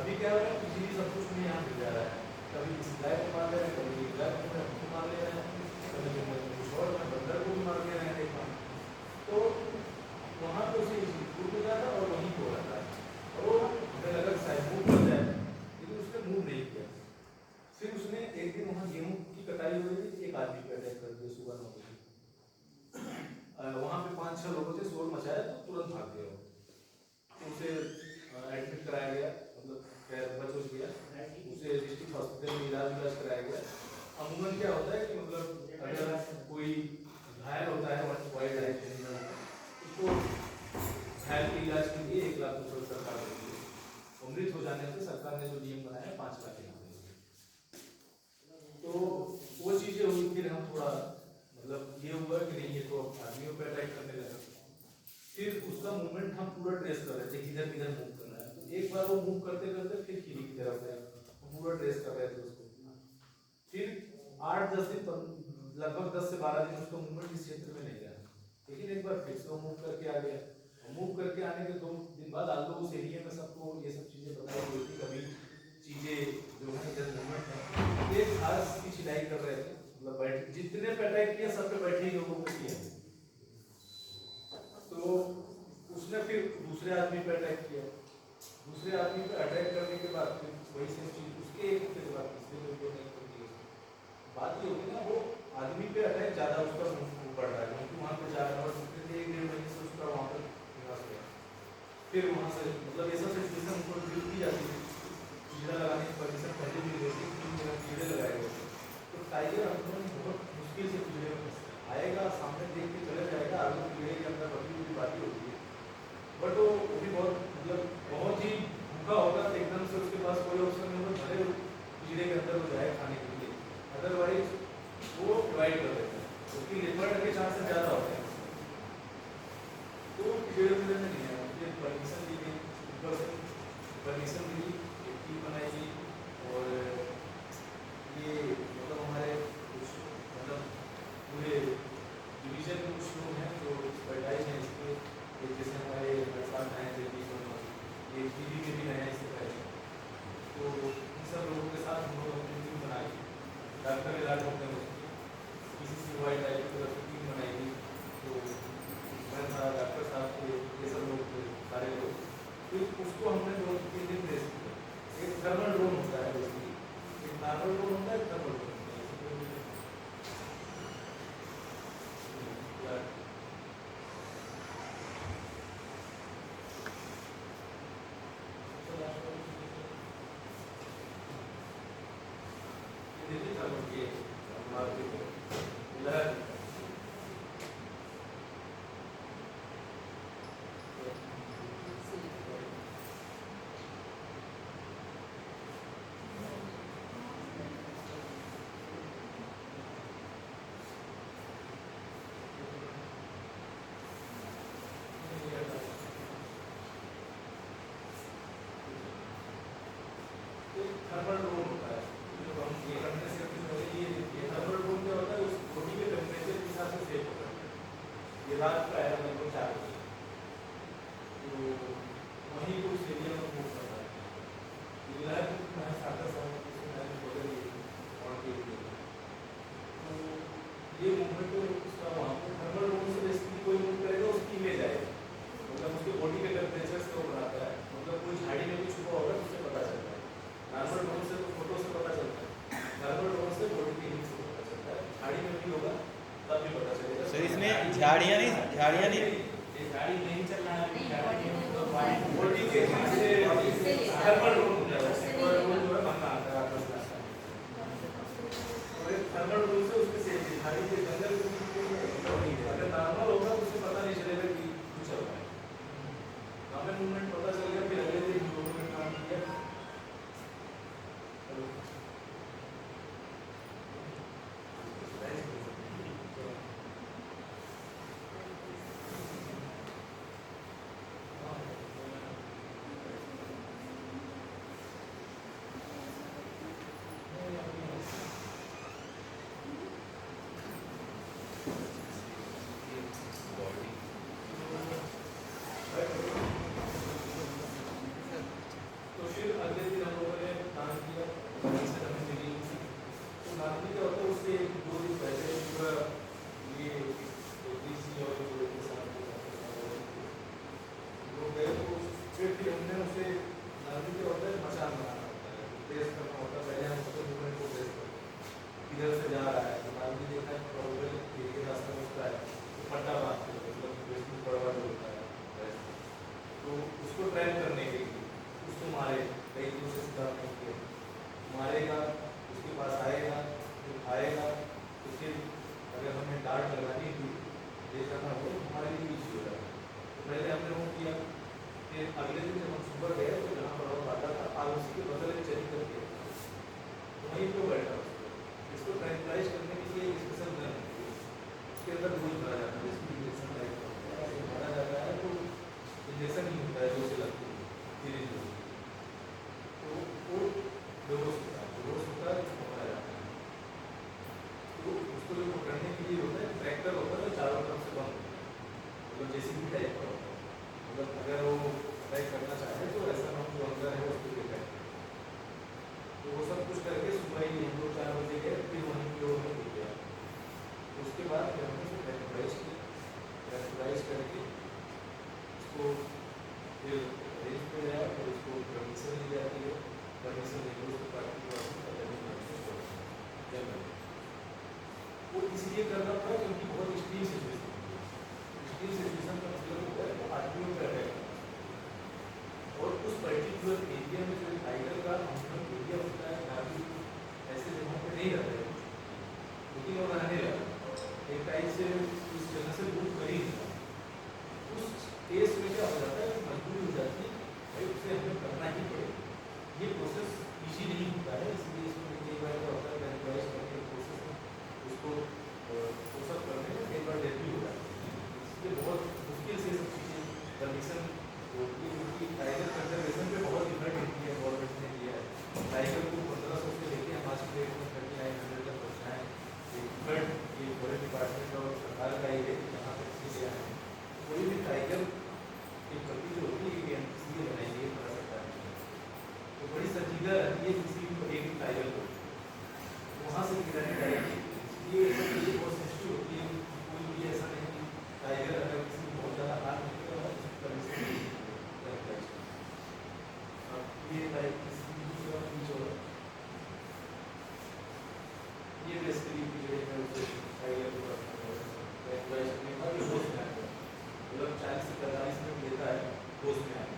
अभी क्या हो रहा है, इजीली सब कुछ में यहाँ मिल जा रहा है, कभी किसी गाय को मार ले रहे हैं, कभी गाय को मार ले रहे हैं, कभी कुछ और बंदर को भी मार ले रहे हैं एक बार, तो वहाँ पे उसे फूड मिल जाता और वहीं को रहता है, और वो हमें लगा शायद मूव कर जाए, लेकिन उसने मूव नहीं किया। फिर उसने एक दिन वहाँ गेहूँ की कटाई हो रही थी, एक आदमी पे अटैक कर दिया सुबह 9 बजे, वहाँ पे 5-6 लोगों से शोर मचाया तो तुरंत भाग गया वो, तो उसे एडमिट कराया गया, मतलब खैर बच गया, उसे डिस्ट्रिक्ट हॉस्पिटल में इलाज कराया गया। अमूमन क्या होता है कि मतलब अगर कोई घायल होता है वाइल्ड लाइफ एनिमल, उसको घायल के इलाज के लिए 1 लाख रुपये सरकार देती है, और मृत हो जाने से सरकार ने जो नियम बनाया है 5 लाख देना है। तो वो चीज़ें हुई, फिर हम थोड़ा मतलब ये हुआ कि नहीं ये तो आदमियों पे अटैक करने लगा, फिर उसका मूवमेंट हम पूरा ट्रेस कर रहे थे, किधर किधर मूव कर रहा है, तो एक बार वो मूव करते करते फिर खीरी की तरफ गया, पूरा ट्रेस कर रहे थे उसको, फिर 8-10 दिन लगभग 10 से 12 दिन उसका मूवमेंट इस क्षेत्र में नहीं गया, लेकिन एक बार फिर से वो मूव करके आ गया, मूव करके आने के 2 दिन बाद आप लोग उस एरिया में सबको ये सब चीज़ें बताई गई थी, कभी चीज़ें जो है इधर मूवमेंट है, ये घास की छिलाई कर रहे थे, मतलब बैठ जितने पे अटैक किया सब पे बैठे ही लोगों को किया, तो उसने फिर दूसरे आदमी पे अटैक किया, दूसरे आदमी पे अटैक करने के बाद फिर वही सेम चीज उसके 1 हफ्ते के बाद तीसरे को अटैक कर दिया। बात ये होगी ना, वो आदमी पे अटैक ज़्यादा उसका पड़ रहा है, क्योंकि वहाँ पे जा रहा है और दूसरे से 1-1.5 महीने से उसका वहाँ पर निवास गया, फिर वहाँ से मतलब ऐसा सिचुएशन उनको ड्रिल की जाती है, कीड़ा लगाने की परमिशन पहले भी गई थी, 3 जगह कीड़े लगाए गए थे, तो टाइगर अंदर बहुत मुश्किल से कीड़े आएगा, सामने देख के चले जाएगा, आलू कीड़े के अंदर बटी हुई बातें होती है, बट वो भी बहुत मतलब बहुत ही भूखा होगा, तो एकदम से उसके पास कोई ऑप्शन नहीं होगा, भले कीड़े के अंदर वो जाए खाने के लिए, अदरवाइज वो डिवाइड कर देता है, उसकी लिपर्ड के चांसेस ज़्यादा होते हैं, तो कीड़े में नहीं है, मुझे परमिशन दी गई, ऊपर से परमिशन दी, एक टीम बनाई गई, और ये मतलब हमारे कुछ मतलब पूरे डिवीजन में कुछ लोग हैं जो एक्सपर्टाइज हैं इसके, जैसे हमारे साथ नए थे ये टीवी में भी नया इससे पहले, तो इन सब लोगों के साथ हम लोग अपनी टीम बनाई, डॉक्टर इलाज होते हैं उसकी, किसी से वाइल्ड लाइफ की तरफ टीम बनाई, तो मैं था डॉक्टर साहब के ये सब लोग थे सारे लोग, फिर उसको हमने 2-3 दिन टेस्ट किया, एक थर्मल ड्रोन होता है बेसिकली, एक नॉर्मल ड्रोन होता है, थर्मल ड्रोन थर्मल ड्रोन होता है, जो हम ये करने से ये थर्मल ड्रोन क्या होता है, उस बॉडी के टेम्परेचर के हिसाब से सेट होता है, ये रात का है लगभग 4 बजे, तो वहीं को उस एरिया में मूव कर रहा है, इलाज मैं सागर साहब इसमें बदल और के लिए, तो ये मूवमेंट तो उसका वहाँ पर थर्मल ड्रोन से बेसिकली कोई मूव करेगा उसकी इमेज आएगी, मतलब उसके बॉडी के टेम्परेचर से वो बनाता है, मतलब कोई झाड़ी में भी छुपा होगा उससे पता चलता है, नॉर्मल ड्रोन से तो फोटो से पता चलता है, नॉर्मल ड्रोन से बॉडी के हिल से पता चलता है, झाड़ी में भी होगा तब भी पता चलेगा।
सर इसमें झाड़ियाँ नहीं
ये झाड़ी नहीं चल रहा है, बॉडी के हिल से थर्मल ड्रोन हो जाएगा, थर्मल ड्रोन जो है बनना आता है आपस में, और एक थर्मल ड्रोन से उसके से झाड़ी के जंगल अगर नॉर्मल होगा तो उसे पता नहीं चलेगा कि कुछ चल रहा है, नॉर्मल मूवमेंट पता चल गया, फिर अगले दिन लोगों ने काम किया, तो वो सब कुछ करके सुबह ही हम लोग 4 बजे गए, फिर वहीं पे वो हमें मिल गया। उसके बाद फिर हमने उसको प्रेशराइज करके उसको फिर रेंज पे गया, फिर उसको परमिशन ली जाती है, परमिशन लेकर उसको वो इसलिए करना पड़ा क्योंकि बहुत एक्सट्रीम सिचुएशन का मतलब होता है तो आदमियों पर अटैक और उस पर्टिकुलर एरिया में जो टाइगर का अमूमन एरिया होता है काफी ऐसे जगहों पे नहीं रहता है, लेकिन वो रहने लगा एक टाइप से उस जगह से दूर कर ही नहीं। उस केस में क्या हो जाता है, मजबूरी हो जाती है भाई उसे हमें करना ही पड़ेगा। ये प्रोसेस इजी नहीं होता है, इसलिए इसमें कई बार क्या होता है एडवाइस करके प्रोसेस में उसको वो सब करने में कई बार डेथ भी हो जाती है। इसलिए बहुत मुश्किल से सब चीज़ें परमिशन होती है, क्योंकि टाइगर कंजर्वेशन पे बहुत इफेक्ट होती है गवर्नमेंट ने दिया है। टाइगर को 1500 से लेकर हम आज के डेट में 3900 तक पहुँचाएँ, इफेक्ट ये फॉरेस्ट डिपार्टमेंट और सरकार का ये यहाँ तक चीज़ें आए हैं। कोई भी टाइगर की प्रति जो होती है ये इसलिए बनाई गई बता सकता है, तो बड़ी संजीदा रहती है किसी भी एक टाइगर को वहाँ से गिराने जाएगी। ये ऐसा चीज़ें बहुत सेंसिटिव होती है, कोई भी ऐसा नहीं कि टाइगर अगर किसी को बहुत ज़्यादा हाथ निकलेगा ये टाइप ये बेसिकली जो है उसे टाइगर को एडवाइस करने का ये होश में आएगा, मतलब 40 से 45 मिनट लेता है होश में आएगा।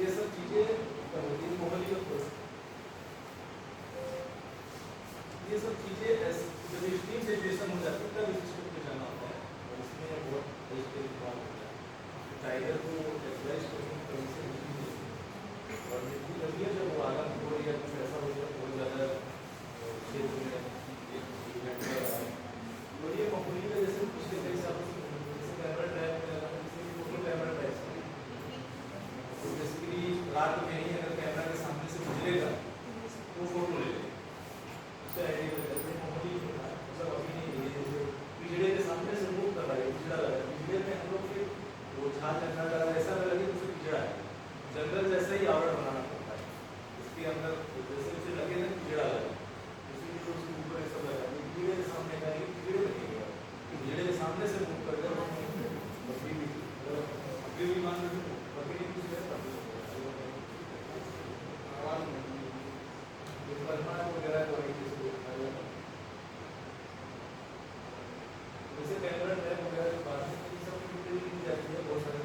ये सब चीजें होती है मोहल्ली और ये सब चीजें जब एक्सट्रीम सिचुएशन हो जाती है तब इस चीज को जाना होता है और इसमें बहुत इन्वॉल्व होता है। टाइगर को एडवाइस करने की कमी से और मृत्यु जब जब वो आगा हो या कुछ ऐसा हो जाए बहुत ज़्यादा क्षेत्र में तो ये मामूली का जैसे पिछले कई सालों से जैसे कैमरा ट्रैप जैसे फोटो कैमरा ट्रैप तो बेसिकली रात में ही अगर कैमरा के सामने से गुजरेगा तो फोटो ले लेगा, उससे आइडिया करते हैं मामूली मतलब अभी नहीं है पिछड़े के सामने से मूव कर रहा है, पिछड़ा लगा है पिछड़े में हम लोग के वो झाड़ जंगल लगा ऐसा लगे तो उसे पिछड़ा है, जंगल जैसा ही आवरण बनाना पड़ता है इसके अंदर जैसे उसे लगे ना पिछड़ा लगा इसीलिए तो उसके ऊपर ऐसा लगा पिछड़े के सामने का पिछड़े लगेगा पिछड़े के सामने से मूव कर गया बकरी भी मान लो बकरी कुछ वगैरह को जैसे कैमरा ट्रैप वगैरह की बात है सब की जाती है बहुत सारे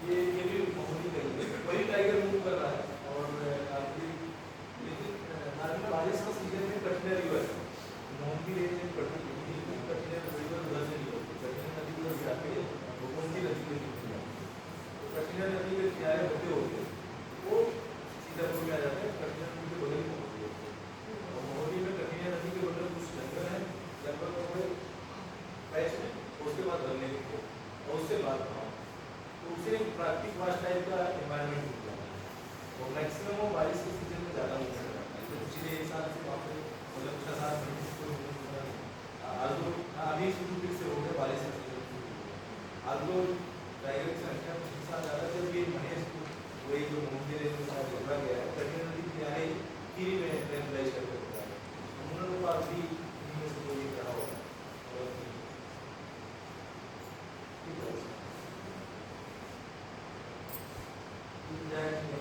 ये भी मामूली नहीं है, वही टाइगर मूव कर रहा है और काफी लेकिन बारिश का सीजन में कटना रिवर मोहम्मदी रेंज में कटना रिवर उधर से निकलती कटना नदी उधर जाके वो मोहम्मदी नदी में निकलती है तो कटना नदी के किनारे होते होते वो सीतापुर में आ जाते हैं, कटना नदी के बगल में होते हैं और मोहम्मदी में कटना नदी के बगल कुछ जंगल है जंगल थोड़े पैच में उसके बाद गलने को और उससे बाद तो उसे प्राकृतिक वास टाइप का एनवायरनमेंट हो जाता है और मैक्सिमम वो बारिश के सीजन में ज़्यादा हो सकता है। तो पिछले एक साल से वहाँ पे मतलब पिछला साल आज लोग अभी शुरू फिर से हो गया बारिश का सीजन शुरू हो गया आज लोग टाइगर की संख्या पिछले साल ज़्यादा जब ये महेश को वही जो मुंबई के साथ जोड़ा गया है कटनी नदी किनारे कीरी में टेम्पराइज करके होता है उन्होंने लोग अभी इनमें से कोई रहा होगा जाए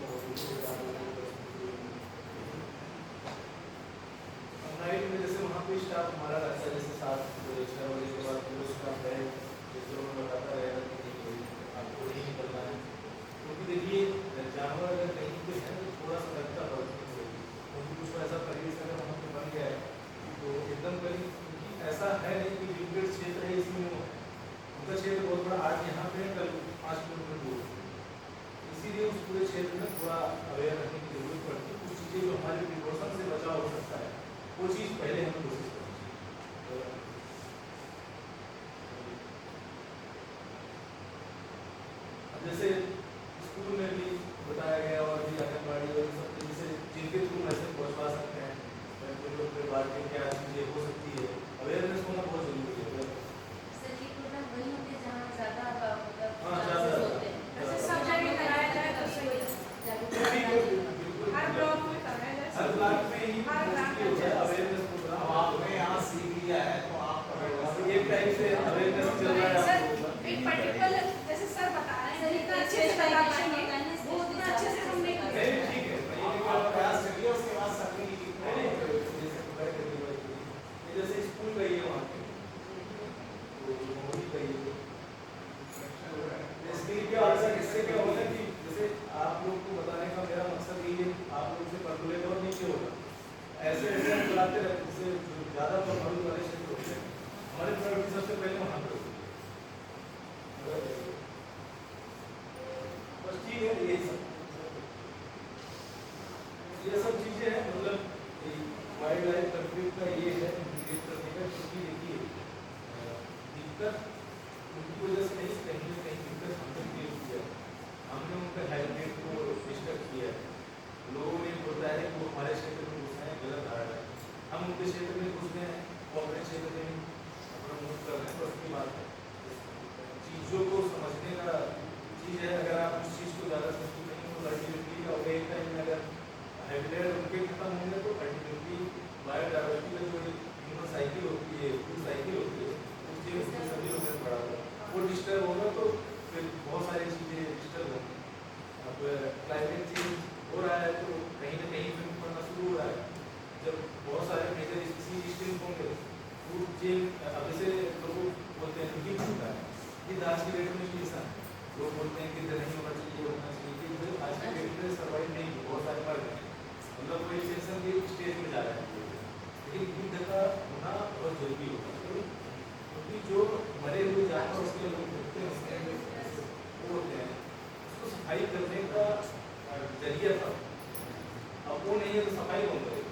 जैसे स्कूल में भी बताया गया और भी आंगनबाड़ी और सब जैसे जिनके थ्रू मैसेज पहुँचवा सकते हैं उन लोग के बारे में क्या चीज़ें हो सकती है, अवेयरनेस होना बहुत जरूरी है।
सर ये प्रोग्राम वही होते हैं जहाँ ज़्यादा मतलब
हाँ,
chances
ज़्यादा।
होते हैं।
ऐसे सब जगह कराया जाए तो सही है।
जागरूकता
बिल्कुल,
फैलानी।
बिल्कुल।
हर ब्लॉक में कराया जाए
हर ब्लॉक में ही
हर ब्लॉक में
होता है अवेयरनेस प्रोग्राम।
अब आपने यहाँ सीख लिया है तो आप
अब एक टाइप से अवेयरनेस चल रहा है
सर
आपको।
एक पर्टिकुलर जैसे सर बता रहे हैं
सर
जितना
एक
अच्छे से बता
specialization
पाएंगे
होता है ना,
वो उतना अच्छे से हम नहीं कर
नहीं,
सकते।
ठीक है, मैं ये
आप
नहीं कह रहा
प्रयास करिए उसके बाद सकनी
नहीं, जैसे पढ़ाई करने वाली ये जैसे स्कूल गई है वहाँ पे तो मोदी गई है इसके लिए क्या होता है, इससे क्या होता है कि जैसे आप लोग को बताने का मेरा मकसद ये है आप लोग से पर्कुलेट और नीचे होगा ऐसे ऐसे हम चलाते रहते जैसे जो ज़्यादा प्रभावित वाले क्षेत्र होते हैं हमारे प्रायोरिटी सबसे पहले वहाँ पर होती है। बस ठीक है ये सब चीज़ें हैं मतलब वाइल्ड लाइफ कंफ्लिक्ट का ये है इंटीग्रेट करने का क्योंकि देखिए दिक्कत उनकी वजह से नहीं कहीं ना कहीं दिक्कत हमने क्रिएट किया है, हमने उनका हैबिटेट को डिस्टर्ब किया है। लोगों ने बताया है कि वो हमारे क्षेत्र में घुस रहे हैं, गलत धारणा है, हम उनके क्षेत्र में घुस गए हैं, वो अपने क्षेत्र में अपना मूव कर रहे हैं, तो उसकी बात है चीज़ों को समझने का चीज़ है। अगर आप उस चीज़ को ज़्यादा समझते नहीं तो अल्टीमेटली और एक टाइम में अगर हैबिटेट उनके खत्म होंगे तो अल्टीमेटली बायोडाइवर्सिटी का जो ह्यूमन साइकिल होती है फूड साइकिल होती है उसके सभी लोगों में पड़ा होगा वो डिस्टर्ब होगा तो फिर बहुत सारी चीज़ें डिस्टर्ब होंगी। अब क्लाइमेट चेंज हो रहा है तो कहीं ना कहीं फिर पड़ना शुरू हो रहा है, जब बहुत सारे मेजर स्पीसीज एक्सटिंक्ट होंगे फूड चेन अब जैसे लोग बोलते हैं कि होता है कि आज की डेट में ऐसा लोग बोलते हैं कि नहीं होना चाहिए होना चाहिए कि आज की डेट में सर्वाइव नहीं बहुत सारे मर गए मतलब कोई सेक्शन के स्टेज में जा रहा है, लेकिन युद्ध का होना बहुत जरूरी होता है क्योंकि जो मरे हुए जानवर उसके लोग होते हैं वो होते हैं उसको सफाई करने का जरिया था, अब वो नहीं है तो सफाई कौन करेगा?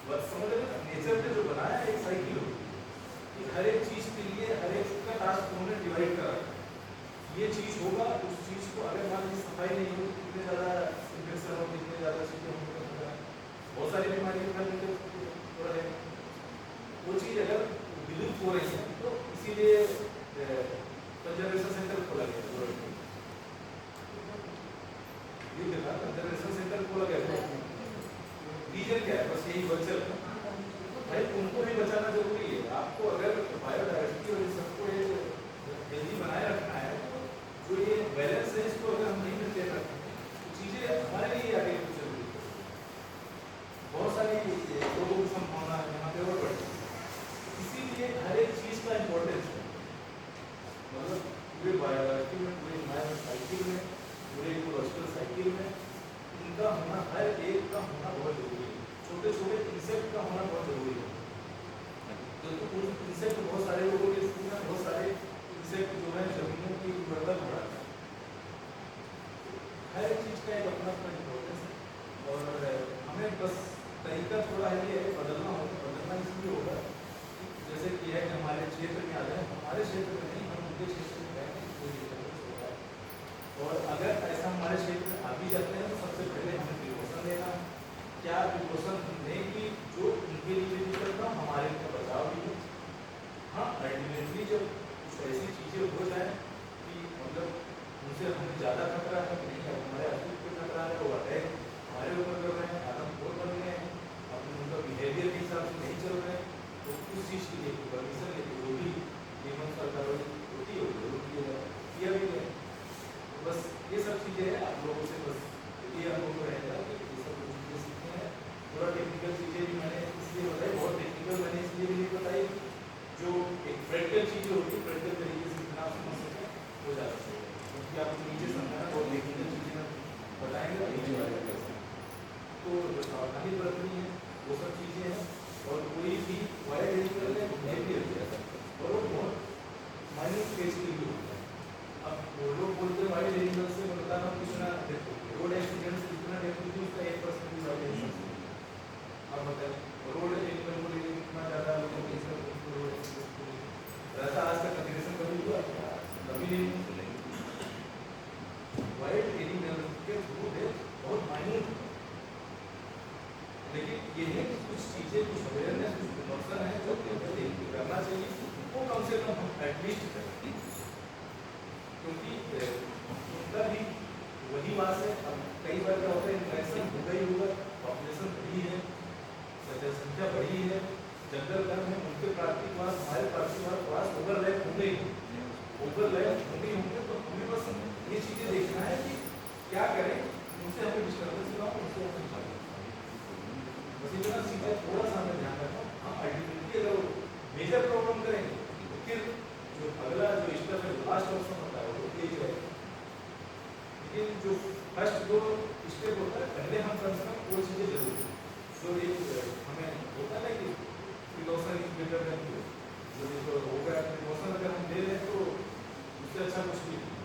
बस समझ रहे ना नेचर ने जो बनाया है एक साइकिल होती है कि हर एक चीज के लिए हर एक का टास्क उन्होंने डिवाइड करा ये चीज होगा उस चीज को अगर मान लीजिए सफाई नहीं होगी कितने ज़्यादा इन्फेक्शन हो कितने ज़्यादा चीज़ें होंगी बहुत सारी बीमारियां फैलने हो रहे हैं वो चीज़ अगर विलुप्त हो रही है तो इसीलिए कंजर्वेशन सेंटर खोला गया ये देखा कंजर्वेशन सेंटर खोला गया रीजन क्या है बस यही वर्चुअल भाई उनको भी बचाना जरूरी है। आपको अगर बायोडाइवर्सिटी और सबको हेल्दी बनाए रखना है तो ये बैलेंस है इसको अगर हम नहीं मेंटेन रखते तो चीज़ें हमारे लिए आगे जरूरी है। बहुत सारी लोगों की संभावना है यहाँ पे और बढ़ती है इसीलिए हर एक चीज़ का इम्पोर्टेंस है मतलब पूरे बायोडाइवर्सिटी में पूरे इन्वायरमेंट साइकिल में पूरे इकोलॉजिकल साइकिल में इनका होना हर एक का होना बहुत जरूरी है। छोटे छोटे इंसेक्ट का होना बहुत जरूरी है तो इंसेक्ट बहुत सारे लोगों के स्कूल में बहुत सारे इंसेक्ट जो है जमीनों की उर्वरता बढ़ाते हैं हर एक चीज़ का एक अपना अपना इम्पोर्टेंस है और हमें बस तरीका थोड़ा ये है बदलना इसलिए होगा जैसे कि है कि हमारे क्षेत्र में आ जाए हमारे क्षेत्र में नहीं हम उनके क्षेत्र में रहें होता है और अगर ऐसा हमारे क्षेत्र में आ भी जाते हैं तो सबसे पहले हमें प्रिकॉशन लेना क्या प्रिकॉशन दें कि जो उनके लिए भी करता हमारे लिए बचाव भी हो। हाँ अल्टीमेटली जब कुछ ऐसी चीज़ें हो जाए कि मतलब उनसे हमें ज़्यादा खतरा है कि नहीं हमारे अस्तित्व को खतरा है वो अटैक हमारे ऊपर कर रहे हैं आदमखोर बन गए हैं अपने उनका बिहेवियर के हिसाब से नहीं चल रहे हैं तो उस चीज़ के लिए परमिशन लेके जो भी ह्यूमन सर्वाइवल होती है वो होंगे ही होंगे, तो हमें बस ये चीजें देखना है कि क्या करें, उनसे हमें डिस्टर्बेंस ना हो, उनसे हमें निकालें। बस इतना चीजें थोड़ा सा हमें ध्यान रखना। हम अल्टीमेटली अगर मेजर प्रॉब्लम करेंगे तो फिर जो अगला जो स्टेप है, लास्ट ऑप्शन होता है वो तेज रहेगा। लेकिन जो फर्स्ट जो स्टेप होता है, पहले हम कम से कम वो चीजें जरूर जो एक हमें होता है कि precaution is better than cure, जो होगा प्रिकॉशन अगर हम ले लें तो उससे अच्छा कुछ भी नहीं।